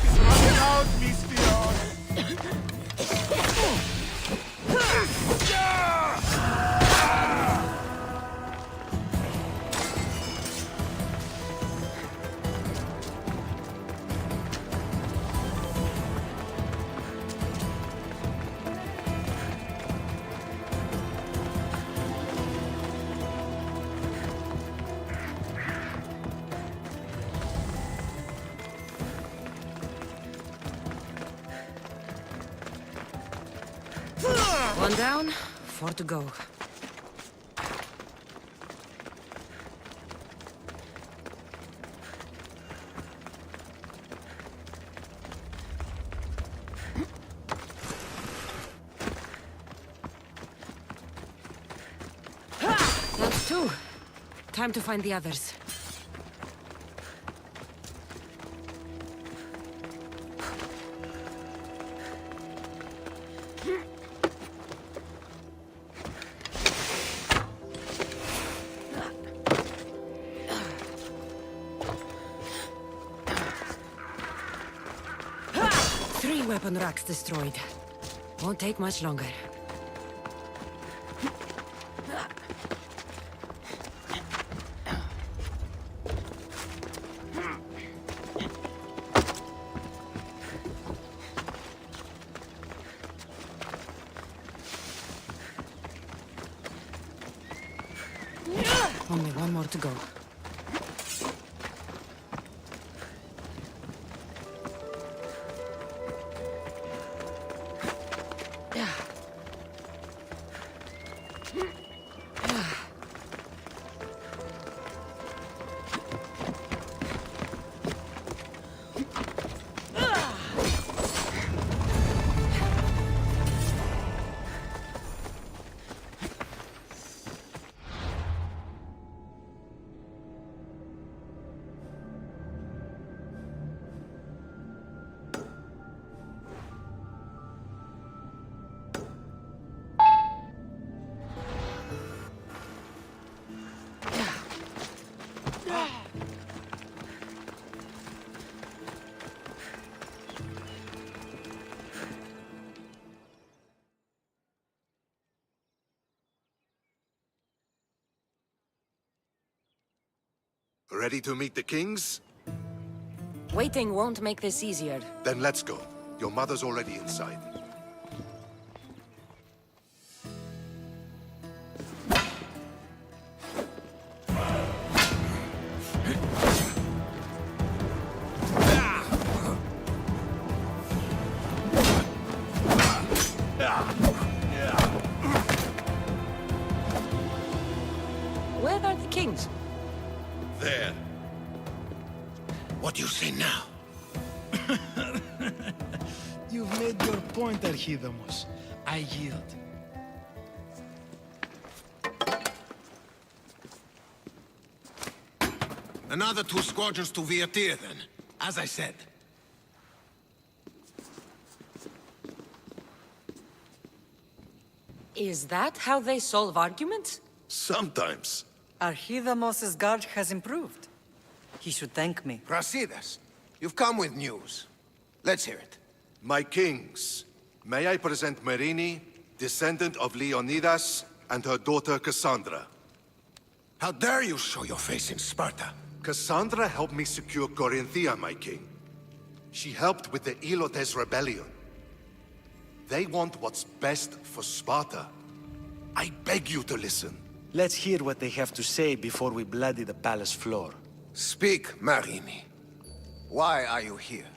[SPEAKER 6] is running out, misfire!
[SPEAKER 4] One down, 4 to go. That's 2. Time to find the others. Weapon racks destroyed. Won't take much longer. Only 1 more to go.
[SPEAKER 5] Ready to meet the kings?
[SPEAKER 4] Waiting won't make this easier.
[SPEAKER 5] Then let's go. Your mother's already inside.
[SPEAKER 4] Where are the kings?
[SPEAKER 8] There. What do you say now?
[SPEAKER 10] You've made your point, Archidamos. I yield.
[SPEAKER 8] Another 2 squadrons to Viatir, then. As I said.
[SPEAKER 4] Is that how they solve arguments?
[SPEAKER 5] Sometimes.
[SPEAKER 3] Archidamos's guard has improved. He should thank me.
[SPEAKER 13] Brasidas, you've come with news. Let's hear it.
[SPEAKER 5] My kings, may I present Merini, descendant of Leonidas, and her daughter Cassandra.
[SPEAKER 13] How dare you show your face in Sparta?
[SPEAKER 5] Cassandra helped me secure Corinthia, my king. She helped with the Ilotes rebellion. They want what's best for Sparta. I beg you to listen.
[SPEAKER 10] Let's hear what they have to say before we bloody the palace floor.
[SPEAKER 13] Speak, Marini. Why are you here?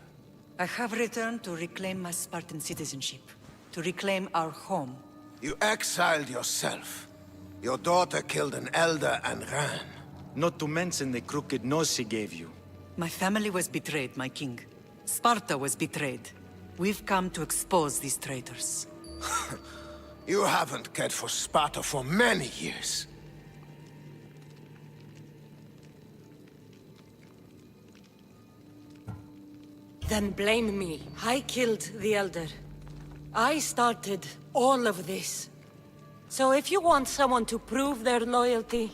[SPEAKER 3] I have returned to reclaim my Spartan citizenship, to reclaim our home.
[SPEAKER 13] You exiled yourself. Your daughter killed an elder and ran.
[SPEAKER 10] Not to mention the crooked nose she gave you.
[SPEAKER 3] My family was betrayed, my king. Sparta was betrayed. We've come to expose these traitors.
[SPEAKER 13] You haven't cared for Sparta for many years.
[SPEAKER 4] Then blame me. I killed the Elder. I started all of this. So if you want someone to prove their loyalty,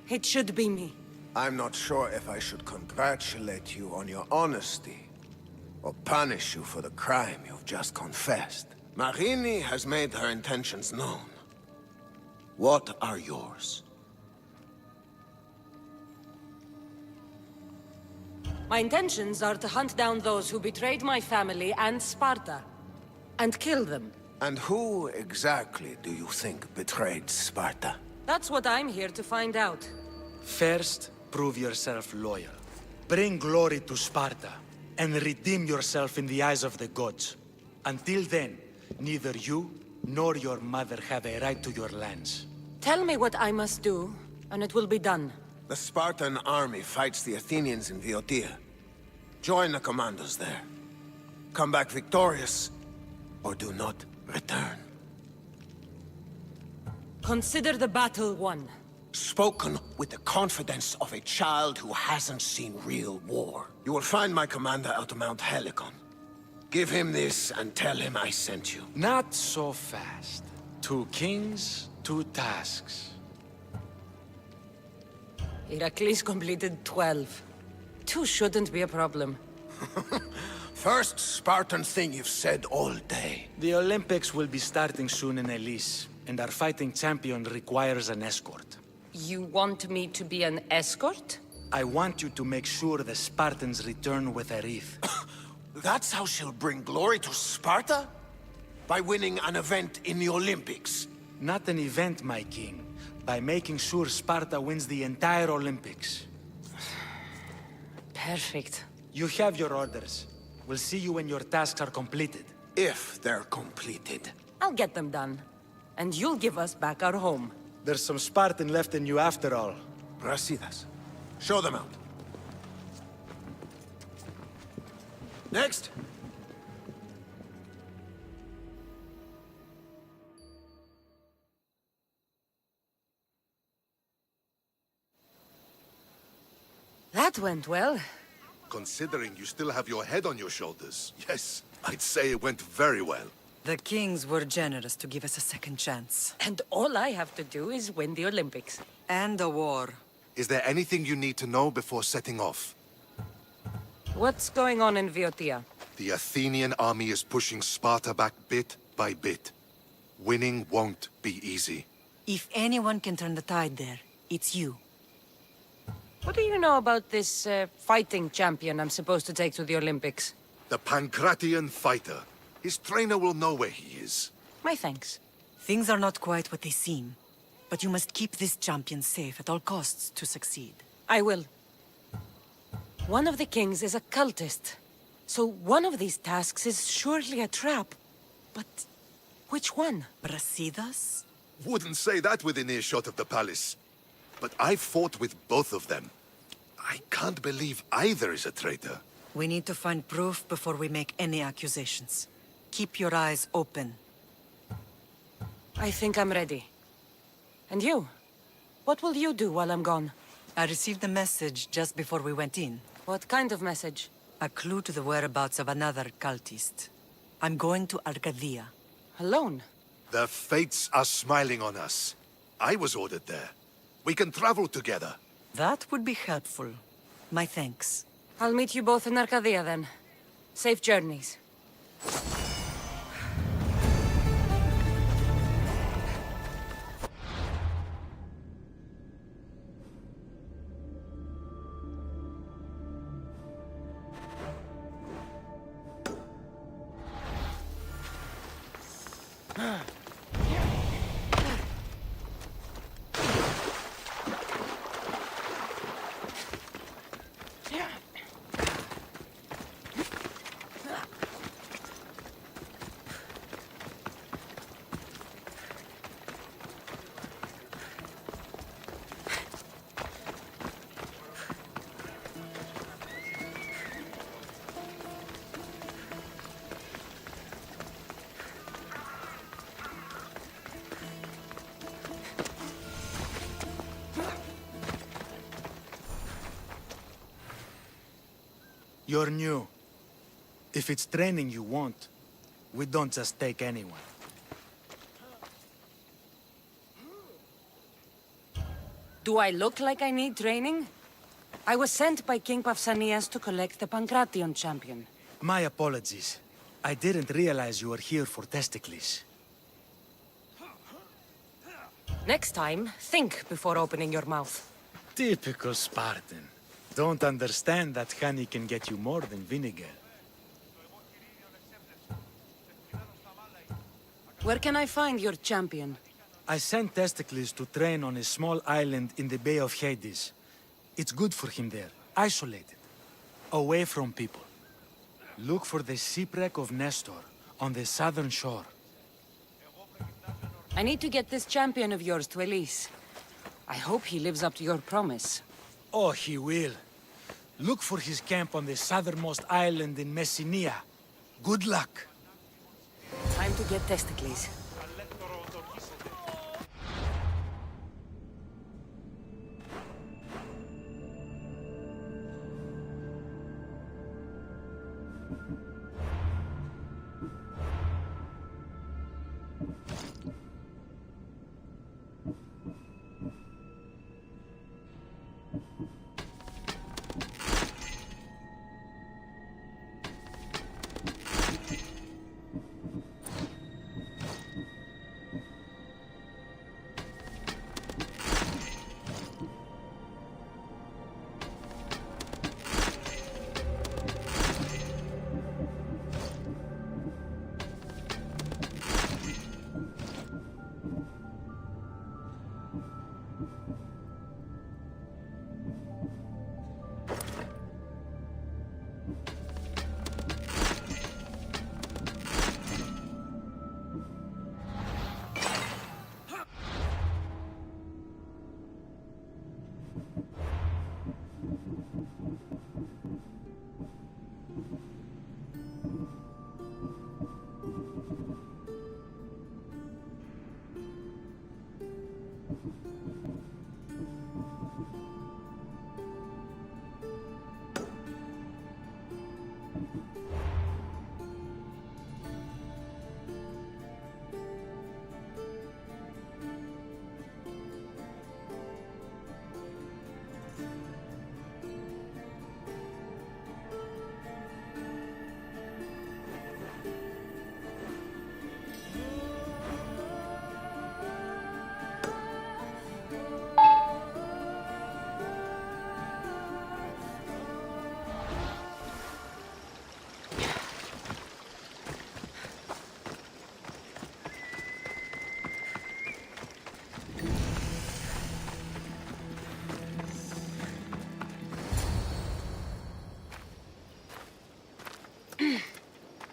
[SPEAKER 4] it should be me.
[SPEAKER 13] I'm not sure if I should congratulate you on your honesty, or punish you for the crime you've just confessed. Marini has made her intentions known. What are yours?
[SPEAKER 4] My intentions are to hunt down those who betrayed my family and Sparta, and kill them.
[SPEAKER 13] And who exactly do you think betrayed Sparta?
[SPEAKER 4] That's what I'm here to find out.
[SPEAKER 10] First, prove yourself loyal. Bring glory to Sparta, and redeem yourself in the eyes of the gods. Until then, neither you nor your mother have a right to your lands.
[SPEAKER 4] Tell me what I must do, and it will be done.
[SPEAKER 13] The Spartan army fights the Athenians in Boeotia. Join the commandos there. Come back victorious, or do not return.
[SPEAKER 4] Consider the battle won.
[SPEAKER 13] Spoken with the confidence of a child who hasn't seen real war. You will find my commander out of Mount Helicon. Give him this and tell him I sent you.
[SPEAKER 10] Not so fast. 2 kings, 2 tasks.
[SPEAKER 4] Heracles completed 12. 2 shouldn't be a problem.
[SPEAKER 13] First Spartan thing you've said all day.
[SPEAKER 10] The Olympics will be starting soon in Elise, and our fighting champion requires an escort.
[SPEAKER 4] You want me to be an escort?
[SPEAKER 10] I want you to make sure the Spartans return with a wreath.
[SPEAKER 13] That's how she'll bring glory to Sparta? By winning an event in the Olympics?
[SPEAKER 10] Not an event, my king. By making sure Sparta wins the entire Olympics.
[SPEAKER 4] Perfect.
[SPEAKER 10] You have your orders. We'll see you when your tasks are completed.
[SPEAKER 13] If they're completed.
[SPEAKER 4] I'll get them done. And you'll give us back our home.
[SPEAKER 10] There's some Spartan left in you after all.
[SPEAKER 13] Brasidas. Show them out. Next.
[SPEAKER 4] That went well.
[SPEAKER 5] Considering you still have your head on your shoulders, yes, I'd say it went very well.
[SPEAKER 3] The kings were generous to give us a second chance.
[SPEAKER 4] And all I have to do is win the Olympics.
[SPEAKER 3] And a war.
[SPEAKER 5] Is there anything you need to know before setting off?
[SPEAKER 4] What's going on in Boeotia?
[SPEAKER 5] The Athenian army is pushing Sparta back bit by bit. Winning won't be easy.
[SPEAKER 3] If anyone can turn the tide there, it's you.
[SPEAKER 4] What do you know about this fighting champion I'm supposed to take to the Olympics?
[SPEAKER 5] The Pancratian fighter. His trainer will know where he is.
[SPEAKER 4] My thanks.
[SPEAKER 3] Things are not quite what they seem. But you must keep this champion safe at all costs to succeed.
[SPEAKER 4] I will. One of the kings is a cultist. So one of these tasks is surely a trap. But which one?
[SPEAKER 3] Brasidas?
[SPEAKER 5] Wouldn't say that within earshot of the palace. But I fought with both of them. I can't believe either is a traitor.
[SPEAKER 3] We need to find proof before we make any accusations. Keep your eyes open.
[SPEAKER 4] I think I'm ready. And you? What will you do while I'm gone?
[SPEAKER 3] I received a message just before we went in.
[SPEAKER 4] What kind of message?
[SPEAKER 3] A clue to the whereabouts of another cultist. I'm going to Arcadia.
[SPEAKER 4] Alone?
[SPEAKER 5] The fates are smiling on us. I was ordered there. We can travel together.
[SPEAKER 3] That would be helpful. My thanks.
[SPEAKER 4] I'll meet you both in Arcadia then. Safe journeys.
[SPEAKER 10] You're new. If it's training you want, we don't just take anyone.
[SPEAKER 4] Do I look like I need training? I was sent by King Pausanias to collect the Pancration champion.
[SPEAKER 10] My apologies. I didn't realize you were here for testicles.
[SPEAKER 4] Next time, think before opening your mouth.
[SPEAKER 10] Typical Spartan. Don't understand that honey can get you more than vinegar.
[SPEAKER 4] Where can I find your champion?
[SPEAKER 10] I sent Testicles to train on a small island in the Bay of Hades. It's good for him there, isolated, away from people. Look for the shipwreck of Nestor on the southern shore.
[SPEAKER 4] I need to get this champion of yours to Elise. I hope he lives up to your promise.
[SPEAKER 10] Oh, he will. Look for his camp on the southernmost island in Messenia. Good luck.
[SPEAKER 4] Time to get Testicles.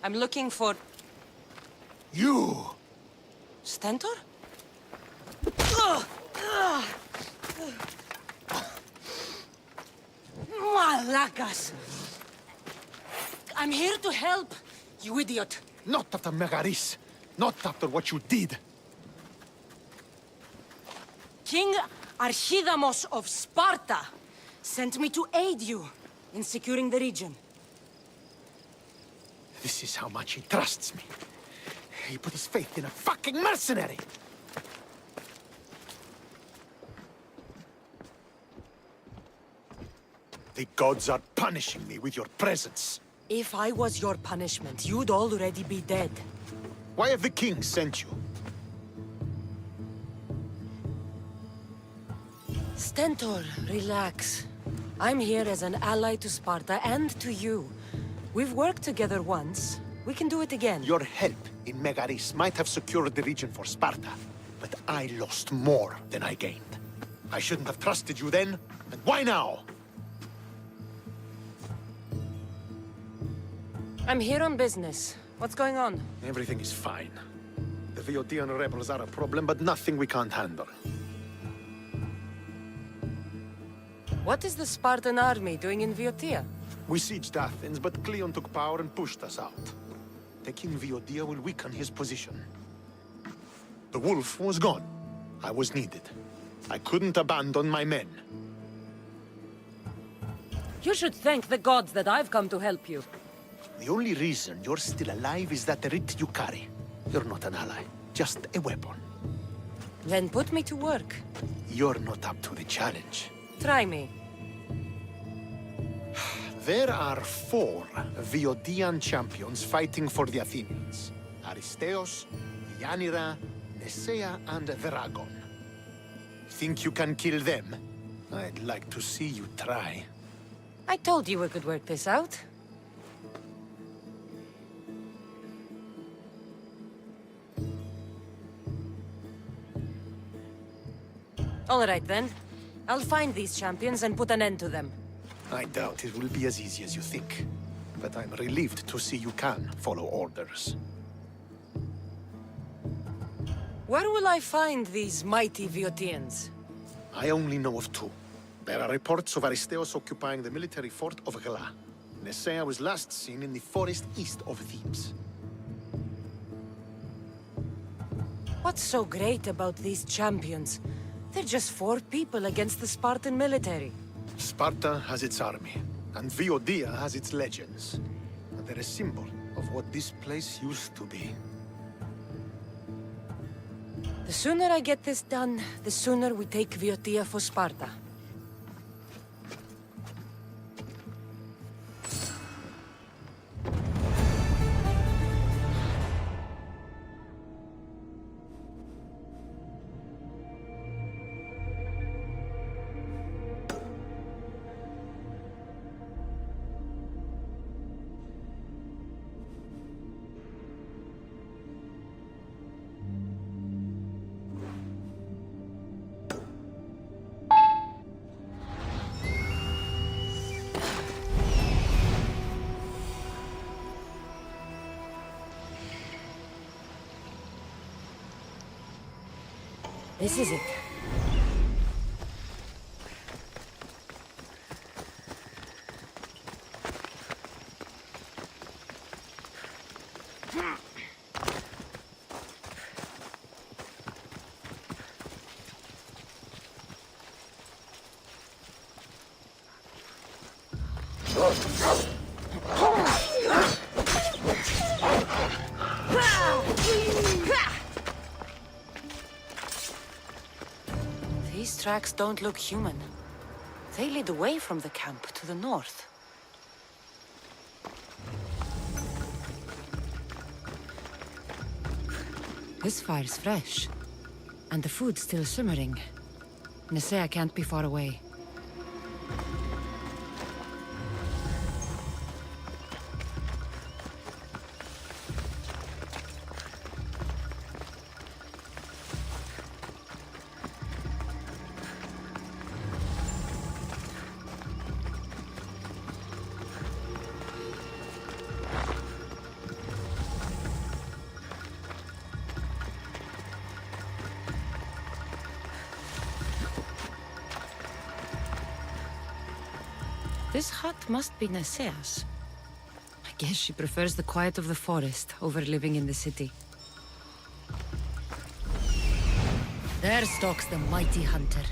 [SPEAKER 4] I'm looking for...
[SPEAKER 13] You!
[SPEAKER 4] Stentor? Malakas! I'm here to help, you idiot.
[SPEAKER 13] Not after Megaris. Not after what you did.
[SPEAKER 4] King Archidamos of Sparta sent me to aid you in securing the region.
[SPEAKER 13] This is how much he trusts me. He put his faith in a fucking mercenary! The gods are punishing me with your presence.
[SPEAKER 4] If I was your punishment, you'd already be dead.
[SPEAKER 13] Why have the kings sent you?
[SPEAKER 4] Stentor, relax. I'm here as an ally to Sparta and to you. We've worked together once. We can do it again.
[SPEAKER 13] Your help in Megaris might have secured the region for Sparta, but I lost more than I gained. I shouldn't have trusted you then, and why now?
[SPEAKER 4] I'm here on business. What's going on?
[SPEAKER 13] Everything is fine. The Viotian rebels are a problem, but nothing we can't handle.
[SPEAKER 4] What is the Spartan army doing in Viotia?
[SPEAKER 13] We sieged Athens, but Cleon took power and pushed us out. Taking Viotia will weaken his position. The wolf was gone. I was needed. I couldn't abandon my men.
[SPEAKER 4] You should thank the gods that I've come to help you.
[SPEAKER 13] The only reason you're still alive is that writ you carry. You're not an ally, just a weapon.
[SPEAKER 4] Then put me to work.
[SPEAKER 13] You're not up to the challenge.
[SPEAKER 4] Try me.
[SPEAKER 13] There are 4 Viodian champions fighting for the Athenians. Aristeos, Yanira, Nesea, and Veragon. Think you can kill them? I'd like to see you try.
[SPEAKER 4] I told you we could work this out. All right, then. I'll find these champions and put an end to them.
[SPEAKER 13] I doubt it will be as easy as you think. But I'm relieved to see you can follow orders.
[SPEAKER 4] Where will I find these mighty Viotians?
[SPEAKER 13] I only know of 2. There are reports of Aristeos occupying the military fort of Gela. Nesea was last seen in the forest east of Thebes.
[SPEAKER 4] What's so great about these champions? They're just 4 people against the Spartan military.
[SPEAKER 13] Sparta has its army, and Viodia has its legends. They're a symbol of what this place used to be.
[SPEAKER 4] The sooner I get this done, the sooner we take Viotia for Sparta. This is it. These tracks don't look human. They lead away from the camp to the north.
[SPEAKER 1] This fire's fresh. And the food's still simmering. Nesea can't be far away. This hut must be Nesea's. I guess she prefers the quiet of the forest over living in the city. There stalks the mighty hunter.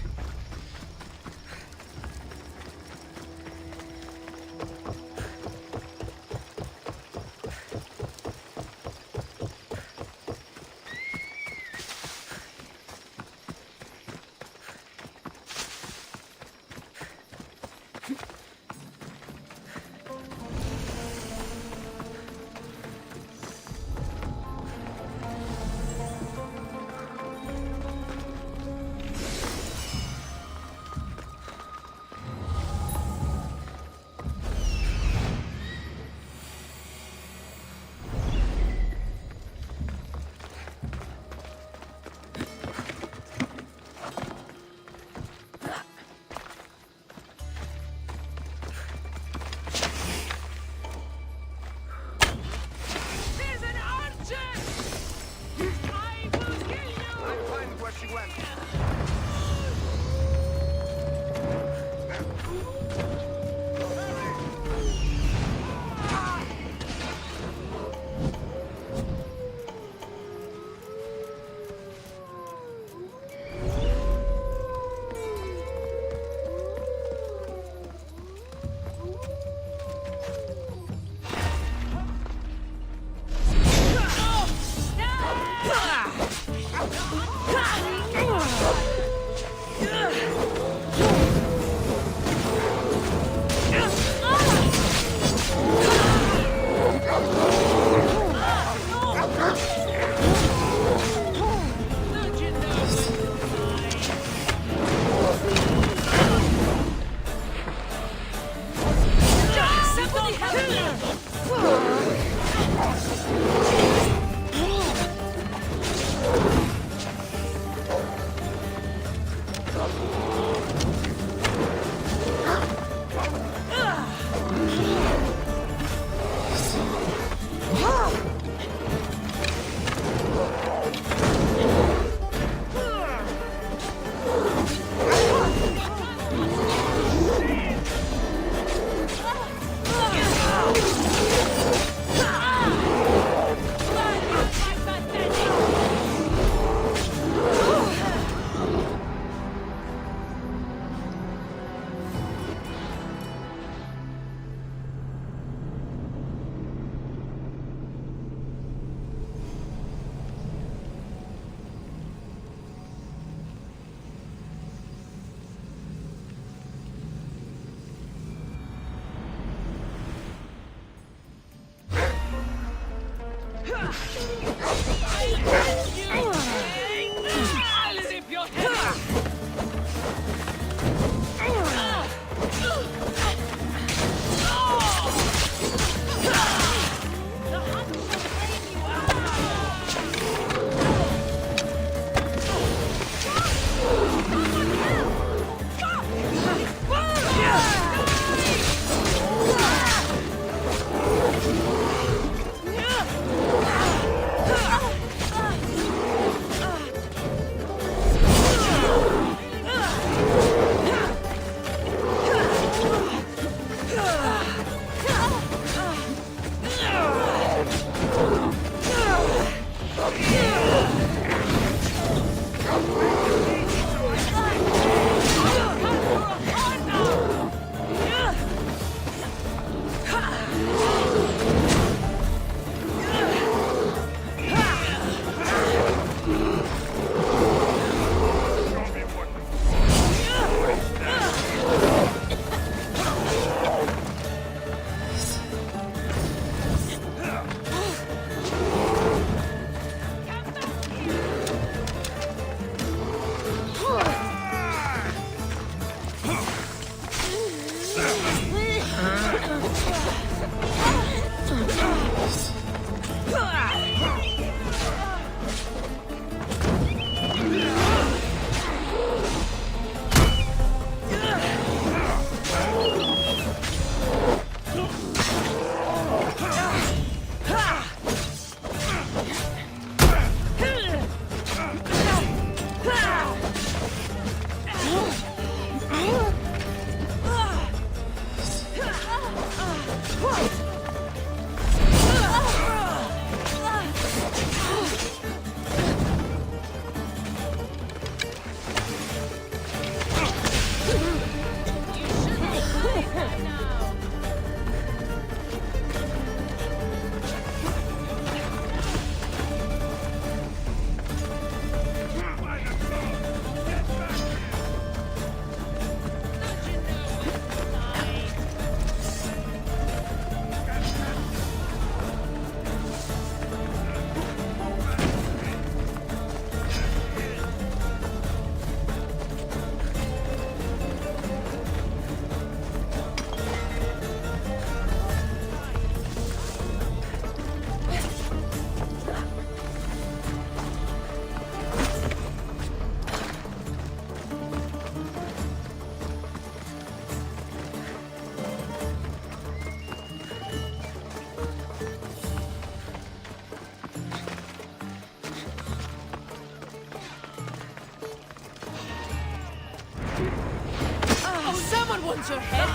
[SPEAKER 11] wants your head.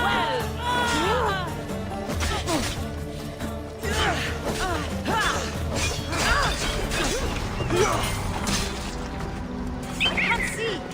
[SPEAKER 11] Well. I can't see.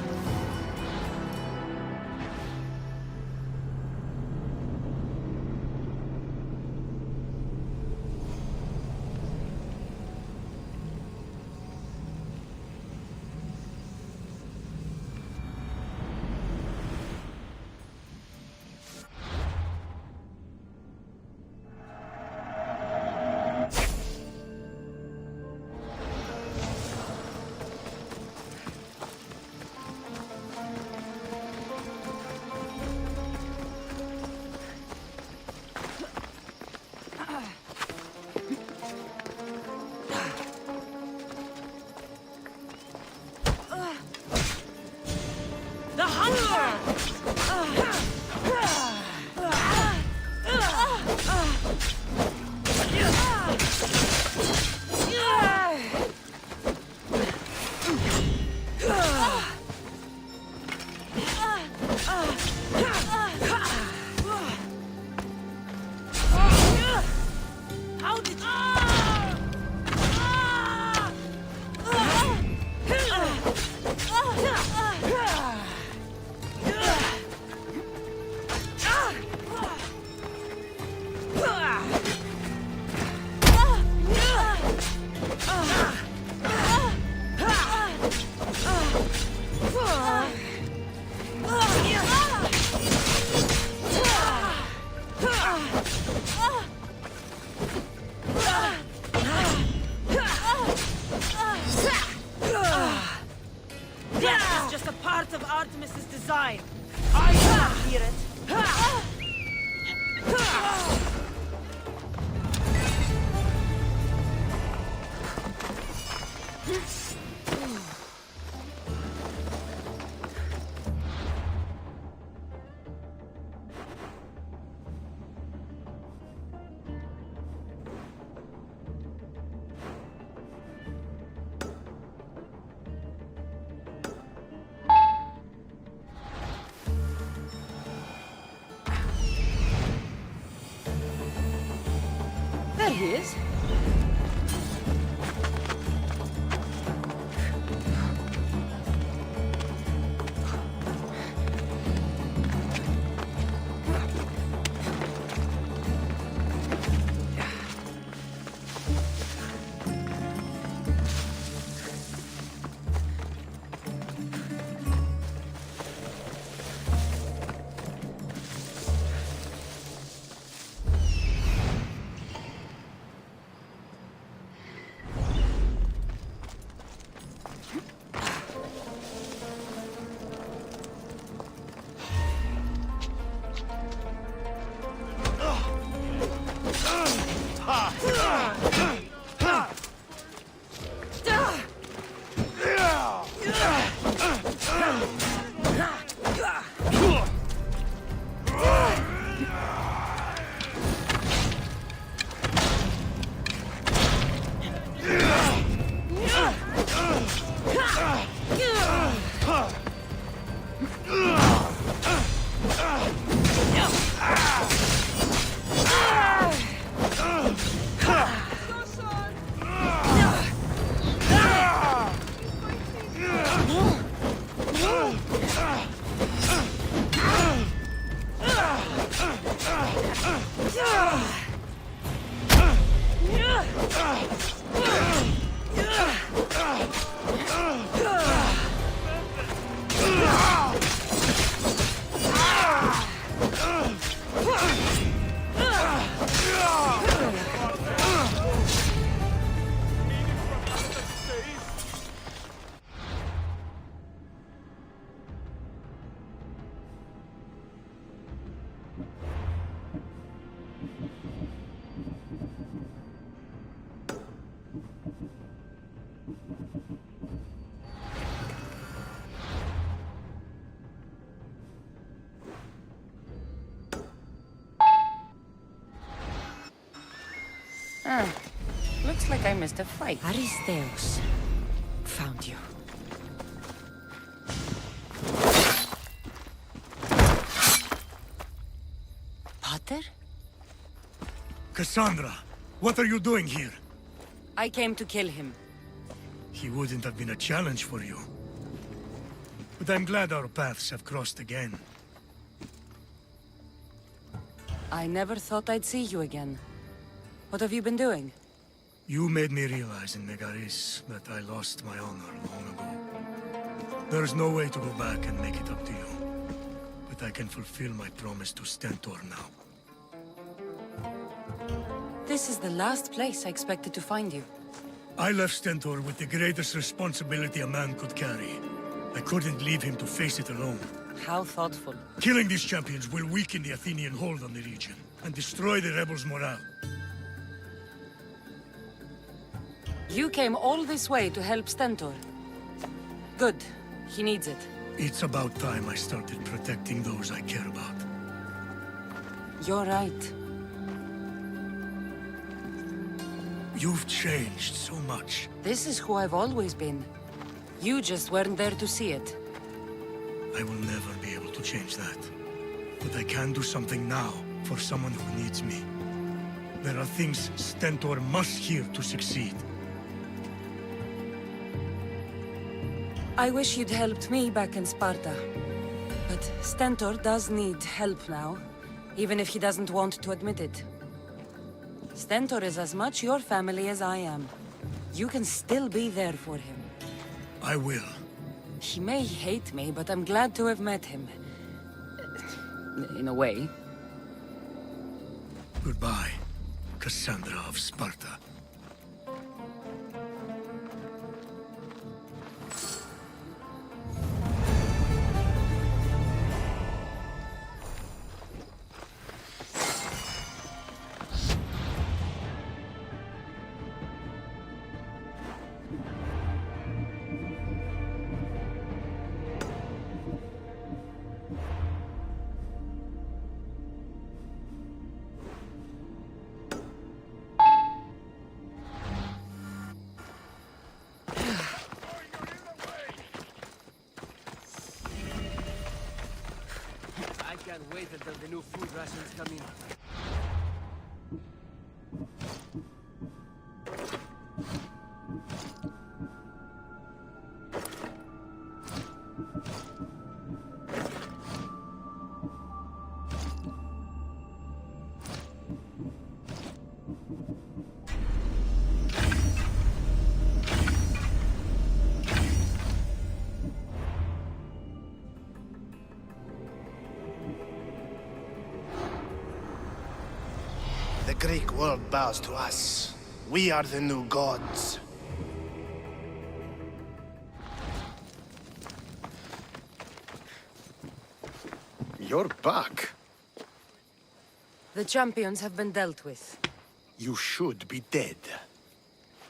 [SPEAKER 3] sign. I cannot hear it.
[SPEAKER 1] There he is.
[SPEAKER 4] Looks like I missed a fight.
[SPEAKER 1] Aristeus found you. Potter?
[SPEAKER 14] Cassandra, what are you doing here?
[SPEAKER 4] I came to kill him.
[SPEAKER 14] He wouldn't have been a challenge for you. But I'm glad our paths have crossed again.
[SPEAKER 4] I never thought I'd see you again. What have you been doing?
[SPEAKER 14] You made me realize in Megaris that I lost my honor long ago. There's no way to go back and make it up to you. But I can fulfill my promise to Stentor now.
[SPEAKER 4] This is the last place I expected to find you.
[SPEAKER 14] I left Stentor with the greatest responsibility a man could carry. I couldn't leave him to face it alone.
[SPEAKER 4] How thoughtful.
[SPEAKER 14] Killing these champions will weaken the Athenian hold on the region and destroy the rebels' morale.
[SPEAKER 4] You came all this way to help Stentor. Good. He needs it.
[SPEAKER 14] It's about time I started protecting those I care about.
[SPEAKER 4] You're right.
[SPEAKER 14] You've changed so much.
[SPEAKER 4] This is who I've always been. You just weren't there to see it.
[SPEAKER 14] I will never be able to change that. But I can do something now for someone who needs me. There are things Stentor must hear to succeed.
[SPEAKER 4] I wish you'd helped me back in Sparta. But Stentor does need help now, even if he doesn't want to admit it. Stentor is as much your family as I am. You can still be there for him.
[SPEAKER 14] I will.
[SPEAKER 4] He may hate me, but I'm glad to have met him. In a way.
[SPEAKER 14] Goodbye, Cassandra of Sparta.
[SPEAKER 15] wait until the new food rations come in.
[SPEAKER 16] The Greek world bows to us. We are the new gods.
[SPEAKER 13] You're back.
[SPEAKER 4] The champions have been dealt with.
[SPEAKER 13] You should be dead.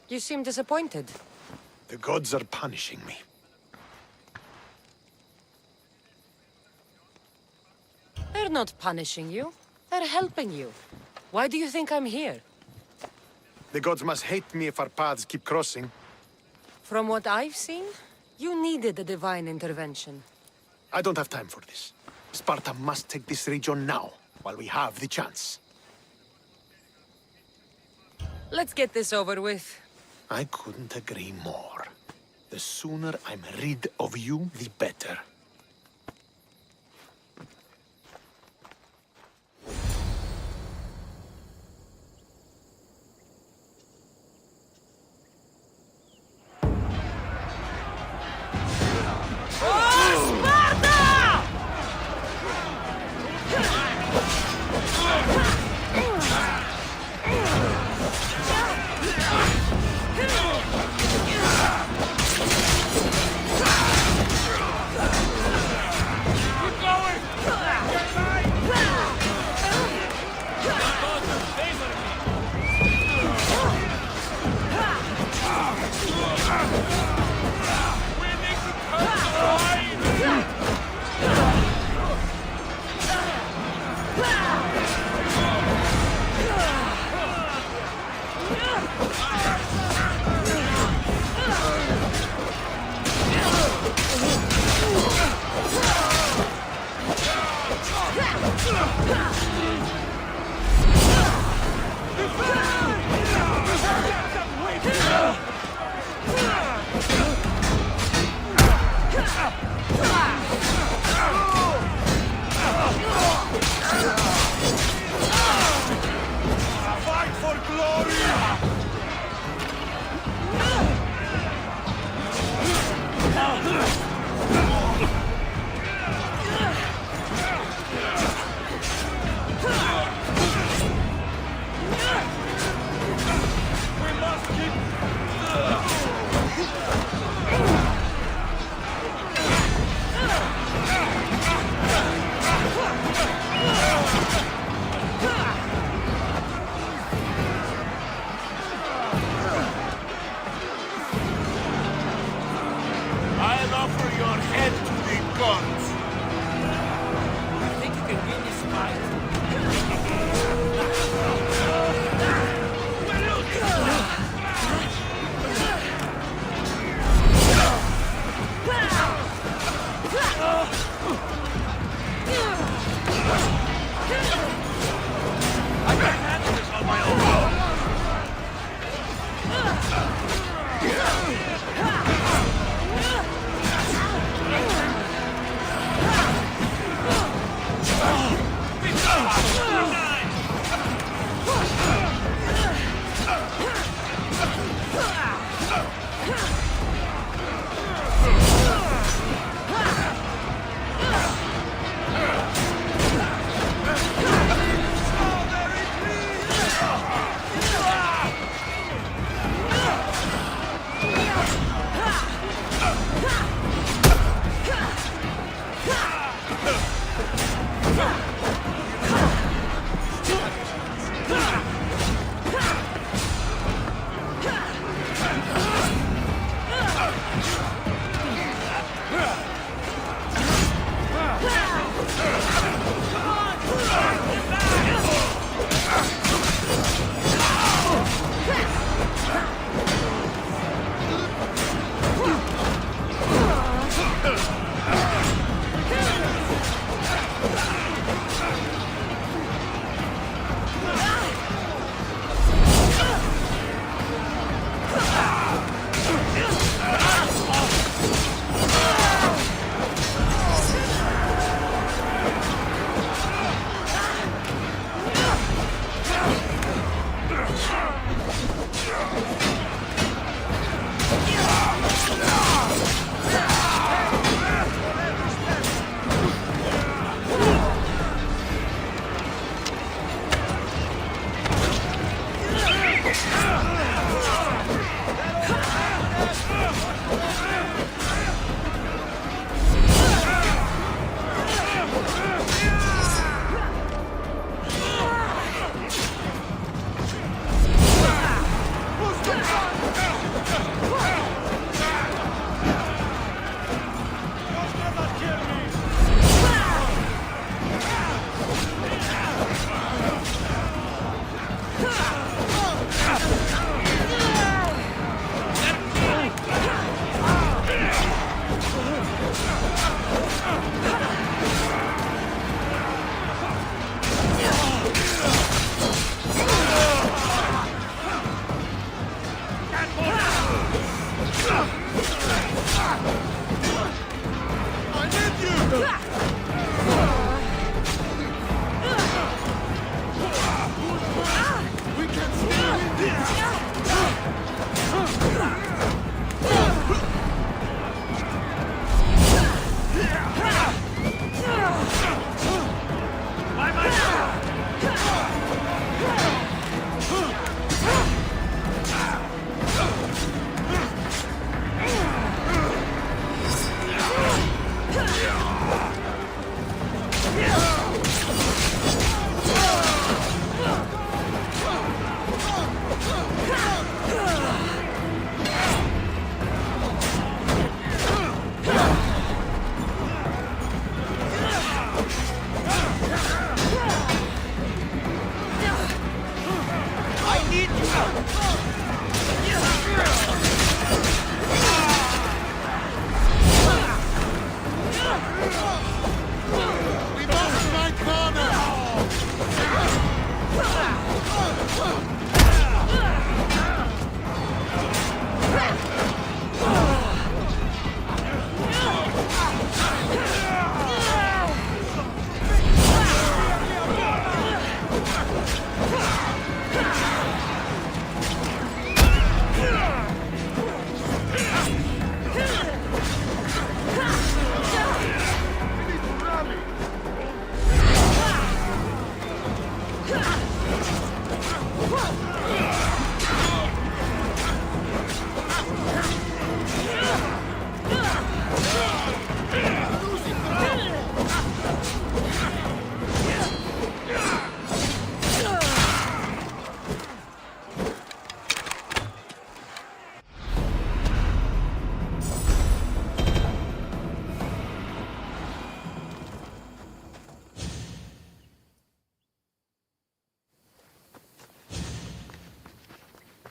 [SPEAKER 4] You seem disappointed.
[SPEAKER 13] The gods are punishing me.
[SPEAKER 4] They're not punishing you. They're helping you. Why do you think I'm here?
[SPEAKER 13] The gods must hate me if our paths keep crossing.
[SPEAKER 4] From what I've seen, you needed a divine intervention.
[SPEAKER 13] I don't have time for this. Sparta must take this region now, while we have the chance.
[SPEAKER 4] Let's get this over with.
[SPEAKER 13] I couldn't agree more. The sooner I'm rid of you, the better.
[SPEAKER 6] Fight for glory! We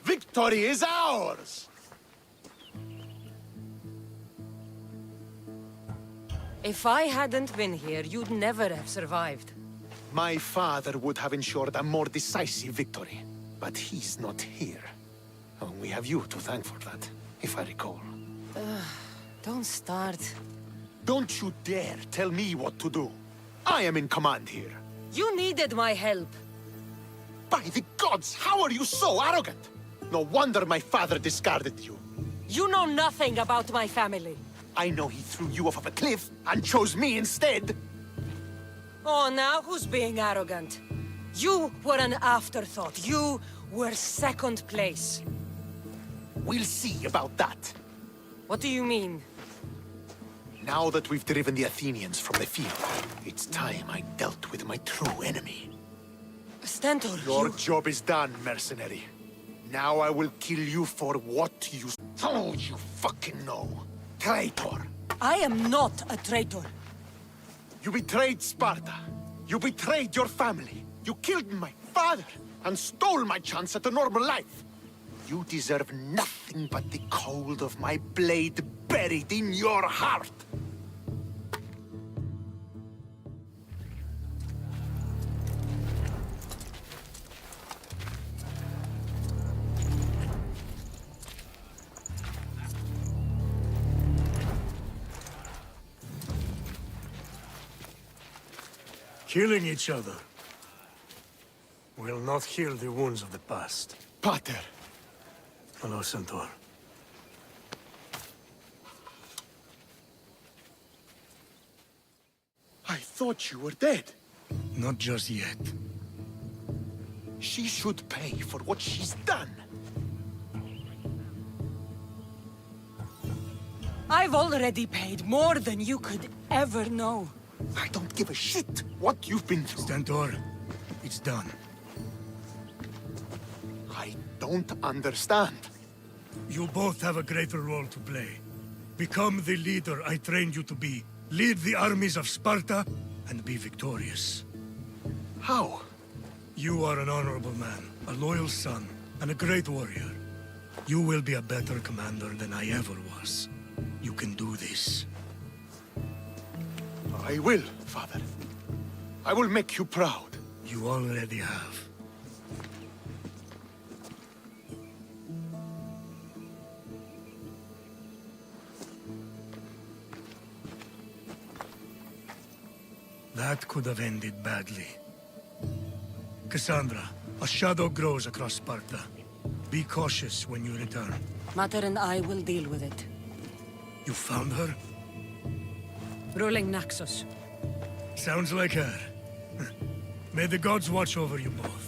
[SPEAKER 13] Victory is ours!
[SPEAKER 4] If I hadn't been here, you'd never have survived.
[SPEAKER 13] My father would have ensured a more decisive victory, but he's not here. Oh, we have you to thank for that, if I recall.
[SPEAKER 4] Don't start.
[SPEAKER 13] Don't you dare tell me what to do. I am in command here.
[SPEAKER 4] You needed my help.
[SPEAKER 13] By the gods, how are you so arrogant? No wonder my father discarded you.
[SPEAKER 4] You know nothing about my family.
[SPEAKER 13] I know he threw you off of a cliff and chose me instead.
[SPEAKER 4] Oh, now who's being arrogant? You were an afterthought. You were second place.
[SPEAKER 13] We'll see about that.
[SPEAKER 4] What do you mean?
[SPEAKER 13] Now that we've driven the Athenians from the field, it's time I dealt with my true enemy.
[SPEAKER 4] Stentor,
[SPEAKER 13] Your job is done, mercenary. Now I will kill you for what you... Oh, you fucking know. Traitor.
[SPEAKER 4] I am not a traitor.
[SPEAKER 13] You betrayed Sparta. You betrayed your family. You killed my father and stole my chance at a normal life. You deserve nothing but the cold of my blade buried in your heart.
[SPEAKER 14] Killing each other will not heal the wounds of the past.
[SPEAKER 13] Pater.
[SPEAKER 14] Hello, Centaur.
[SPEAKER 13] I thought you were dead.
[SPEAKER 14] Not just yet.
[SPEAKER 13] She should pay for what she's done.
[SPEAKER 4] I've already paid more than you could ever know.
[SPEAKER 13] I don't give a shit what you've been through.
[SPEAKER 14] Stentor, it's done.
[SPEAKER 13] I don't understand.
[SPEAKER 14] You both have a greater role to play. Become the leader I trained you to be. Lead the armies of Sparta and be victorious.
[SPEAKER 13] How?
[SPEAKER 14] You are an honorable man, a loyal son, and a great warrior. You will be a better commander than I ever was. You can do this.
[SPEAKER 13] I will, Father. I will make you proud.
[SPEAKER 14] You already have. That could have ended badly. Cassandra, a shadow grows across Sparta. Be cautious when you return.
[SPEAKER 4] Mater and I will deal with it.
[SPEAKER 14] You found her?
[SPEAKER 1] Ruling Naxos.
[SPEAKER 14] Sounds like her. May the gods watch over you both.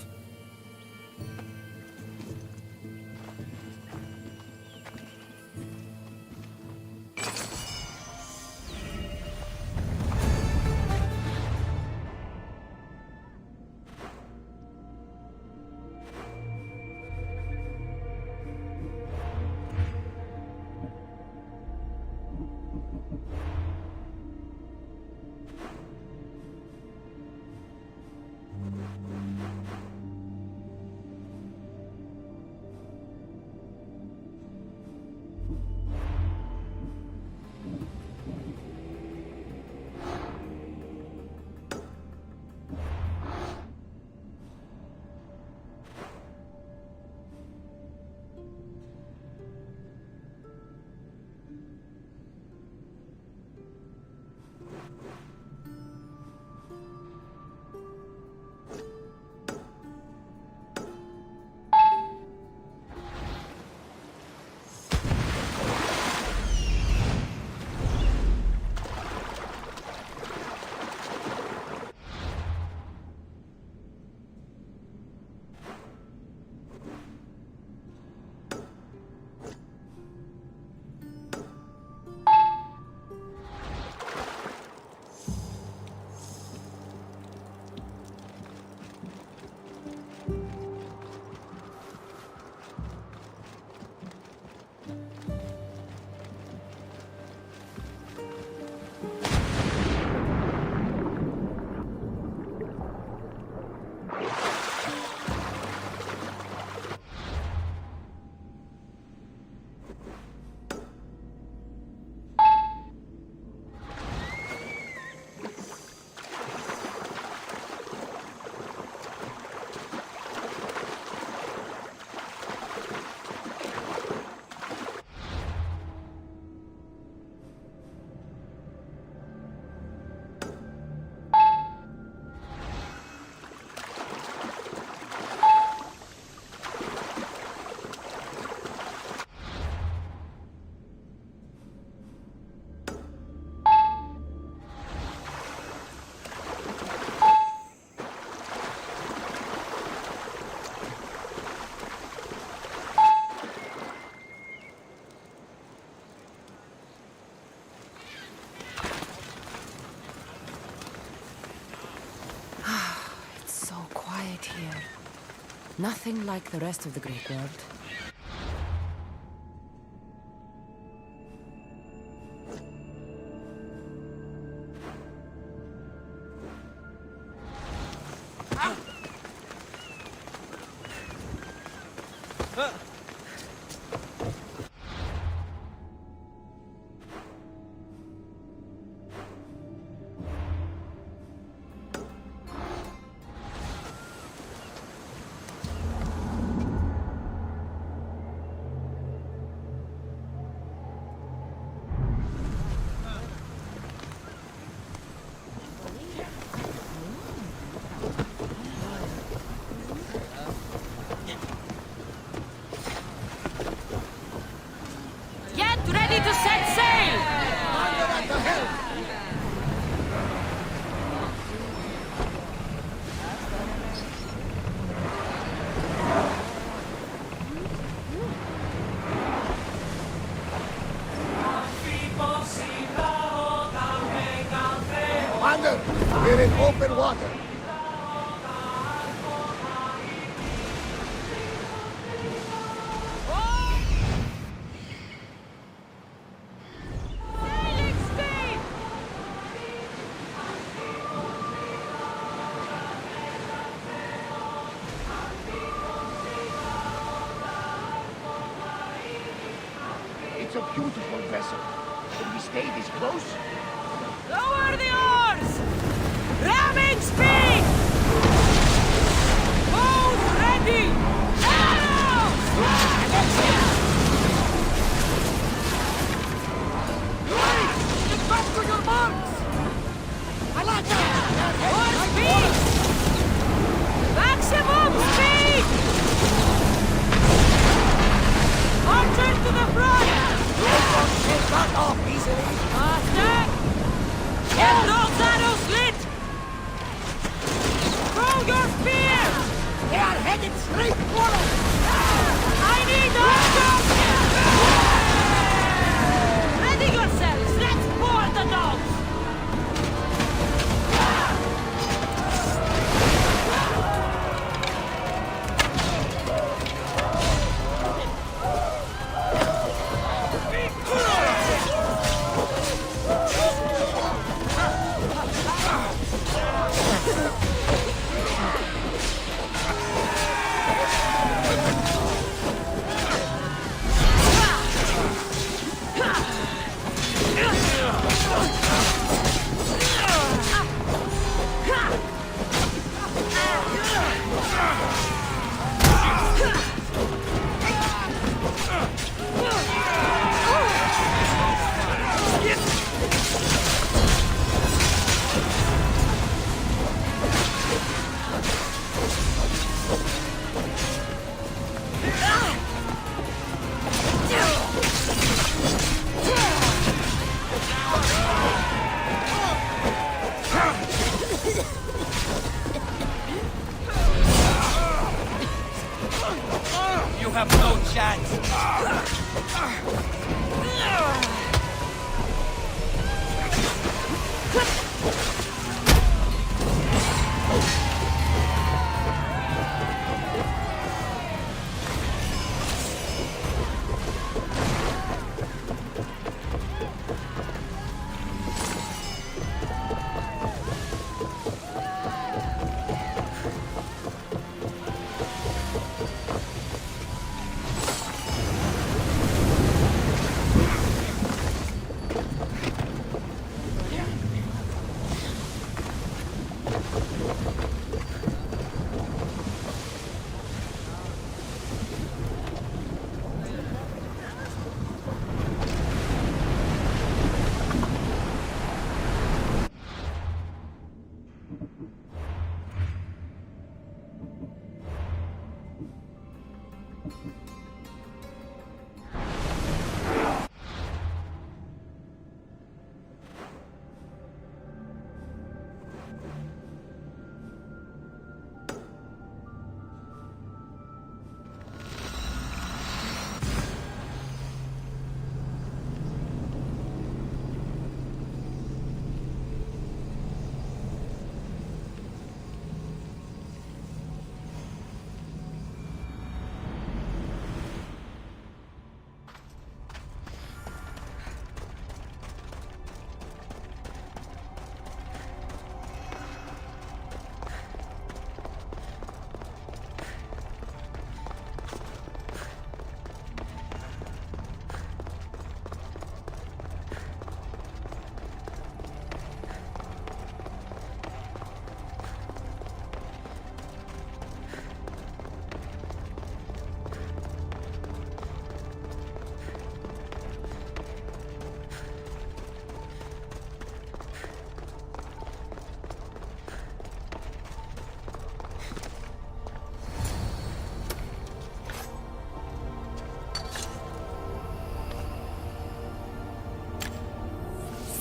[SPEAKER 4] Here. Nothing like the rest of the Greek world.
[SPEAKER 16] We're in open water.
[SPEAKER 17] It's a beautiful vessel. Should we stay this close?
[SPEAKER 11] Lower the oars! Ramming speed! Both ready! Arrows!
[SPEAKER 16] Get back to your marks! I like that!
[SPEAKER 18] He'll cut off easily.
[SPEAKER 11] Master! Get those arrows lit! Throw your spears!
[SPEAKER 18] They are headed straight for us!
[SPEAKER 11] I need arrows! Ready yourselves! Let's board the dogs!
[SPEAKER 18] You have no chance.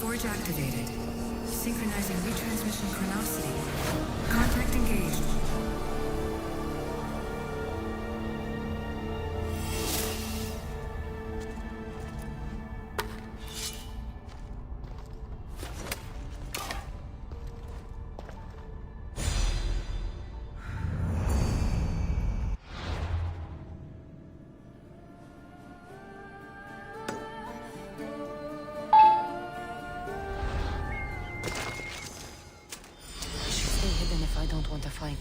[SPEAKER 1] Forge activated. Synchronizing retransmission chronicity. Contact engaged.
[SPEAKER 4] I don't want to fight.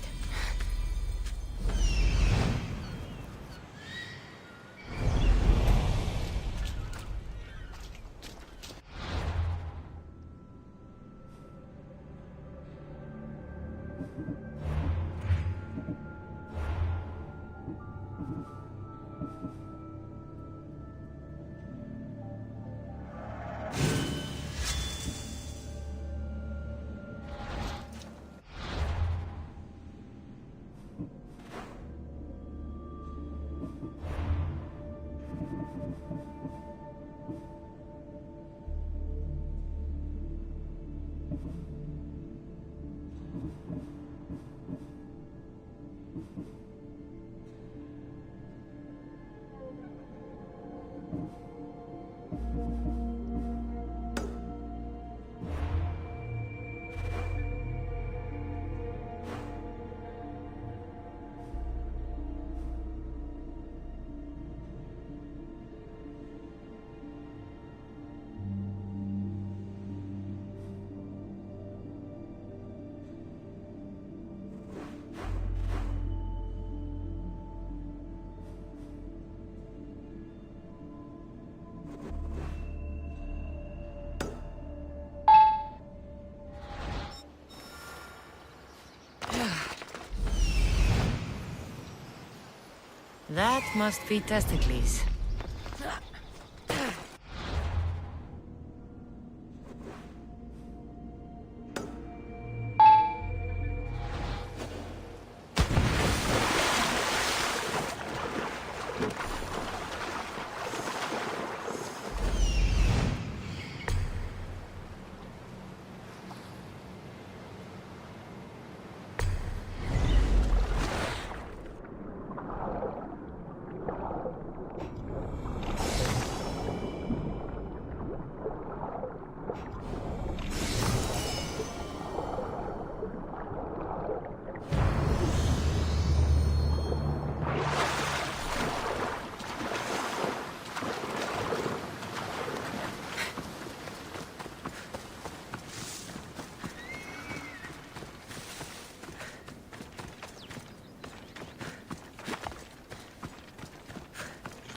[SPEAKER 4] That must be testicles.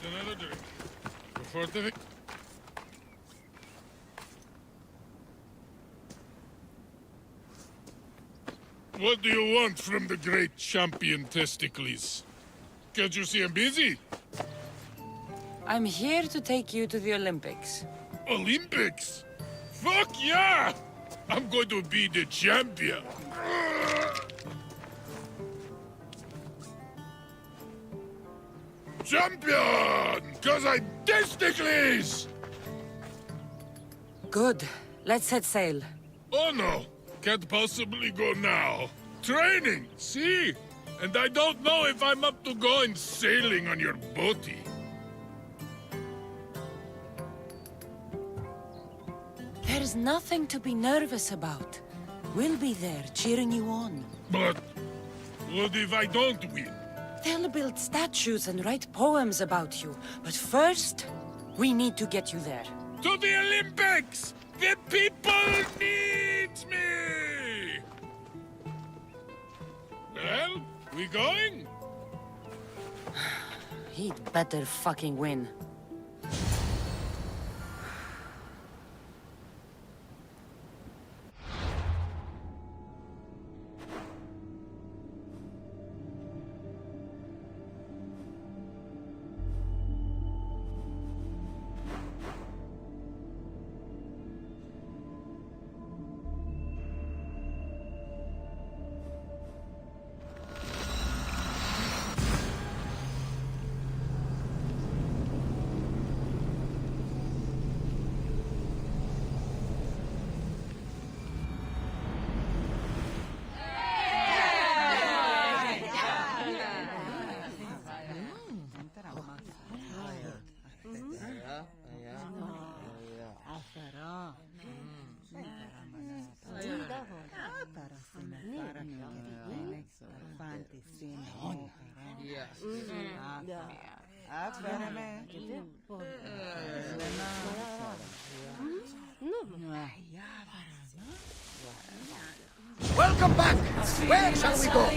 [SPEAKER 6] Another drink. Before the... What do you want from the great champion Testicles? Can't you see I'm busy?
[SPEAKER 4] I'm here to take you to the Olympics.
[SPEAKER 6] Olympics? Fuck yeah! I'm going to be the champion. Champion! Cause I'm Testicles!
[SPEAKER 4] Good. Let's set sail.
[SPEAKER 6] Oh no! Can't possibly go now. Training, see? And I don't know if I'm up to going sailing on your boaty.
[SPEAKER 4] There's nothing to be nervous about. We'll be there cheering you on.
[SPEAKER 6] But what if I don't win?
[SPEAKER 4] They'll build statues and write poems about you. But first, we need to get you there.
[SPEAKER 6] To the Olympics! The people need me! Well, we going?
[SPEAKER 4] He'd better fucking win.
[SPEAKER 18] Welcome back! Where shall we go?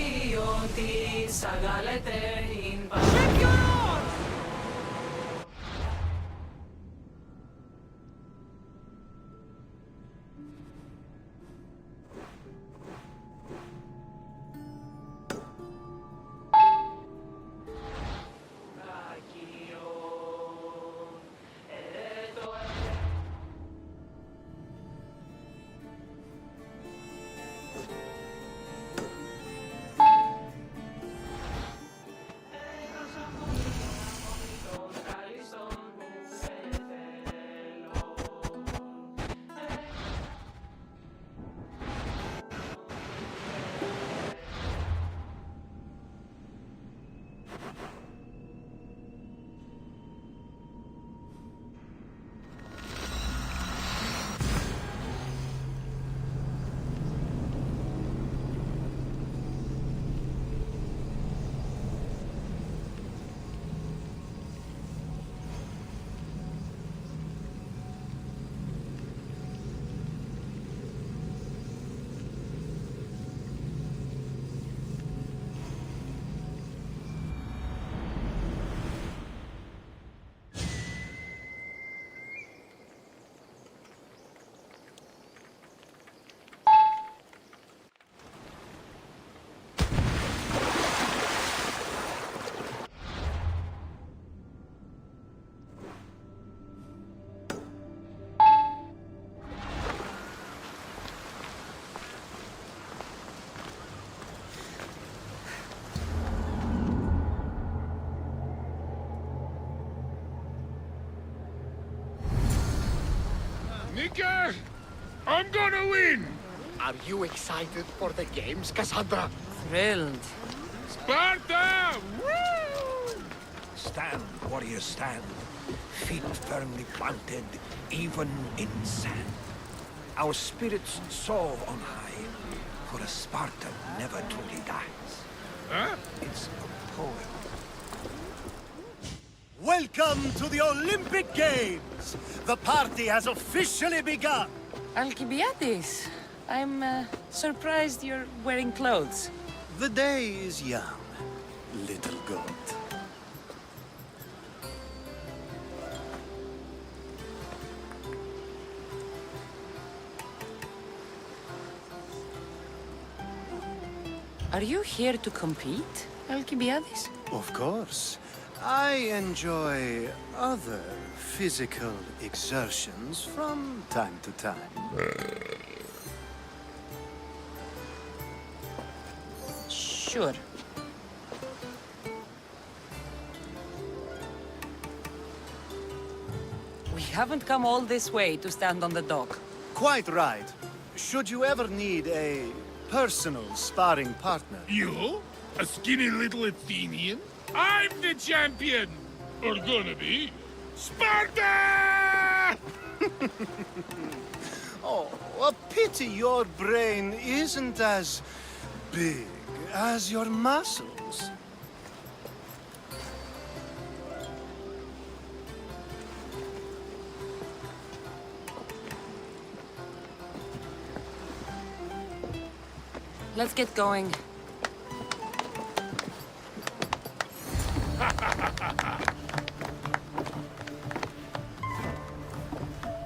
[SPEAKER 6] Nika, I'm gonna win!
[SPEAKER 17] Are you excited for the games, Cassandra?
[SPEAKER 4] Thrilled.
[SPEAKER 6] Sparta! Woo!
[SPEAKER 8] Stand, warriors, stand. Feet firmly planted, even in sand. Our spirits soar on high, for a Spartan never truly dies.
[SPEAKER 6] Huh?
[SPEAKER 8] It's a poem.
[SPEAKER 19] Welcome to the Olympic Games! The party has officially begun!
[SPEAKER 4] Alcibiades, I'm surprised you're wearing clothes.
[SPEAKER 19] The day is young, little goat.
[SPEAKER 4] Are you here to compete, Alcibiades?
[SPEAKER 19] Of course. I enjoy other physical exertions from time to time.
[SPEAKER 4] Sure. We haven't come all this way to stand on the dock.
[SPEAKER 19] Quite right. Should you ever need a personal sparring partner?
[SPEAKER 6] You? A skinny little Athenian? I'm the champion! Or gonna be. Sparta!
[SPEAKER 19] Oh, a pity your brain isn't as big as your muscles.
[SPEAKER 4] Let's get going.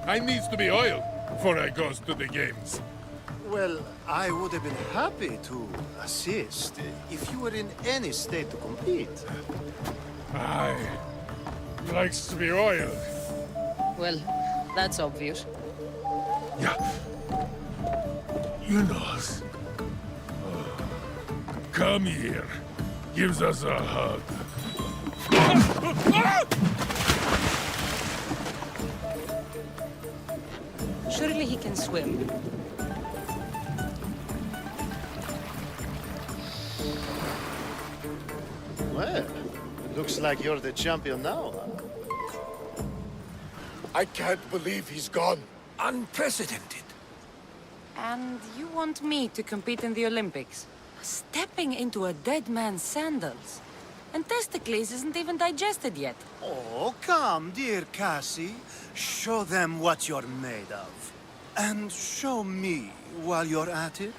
[SPEAKER 6] I needs to be oiled before I goes to the games.
[SPEAKER 19] Well, I would have been happy to assist if you were in any state to compete.
[SPEAKER 6] Aye. Likes to be oiled.
[SPEAKER 4] Well, that's obvious.
[SPEAKER 6] Yeah. You knows. Come here. Gives us a hug.
[SPEAKER 4] Surely he can swim.
[SPEAKER 19] Well, it looks like you're the champion now, huh?
[SPEAKER 17] I can't believe he's gone.
[SPEAKER 8] Unprecedented.
[SPEAKER 4] And you want me to compete in the Olympics? Stepping into a dead man's sandals. And Testicles isn't even digested yet.
[SPEAKER 19] Oh, come, dear Cassie. Show them what you're made of. And show me while you're at it.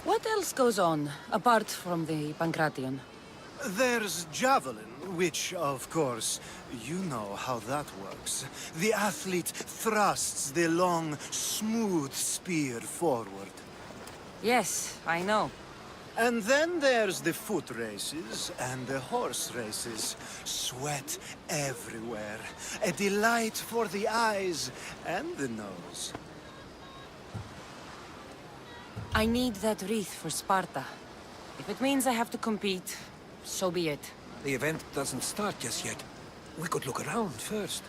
[SPEAKER 4] What else goes on, apart from the Pancration?
[SPEAKER 19] There's javelin, which, of course, you know how that works. The athlete thrusts the long, smooth spear forward.
[SPEAKER 4] Yes, I know.
[SPEAKER 19] And then there's the foot races and the horse races. Sweat everywhere. A delight for the eyes and the nose.
[SPEAKER 4] I need that wreath for Sparta. If it means I have to compete, so be it.
[SPEAKER 8] The event doesn't start just yet. We could look around first.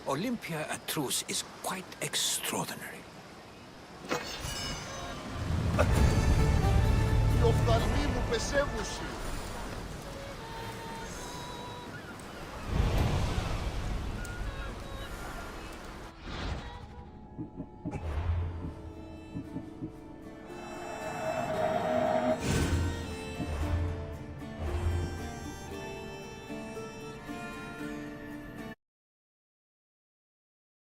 [SPEAKER 8] Olympia at truce is quite extraordinary.
[SPEAKER 17] Οι οφθαλμοί μου πεσεύουσι.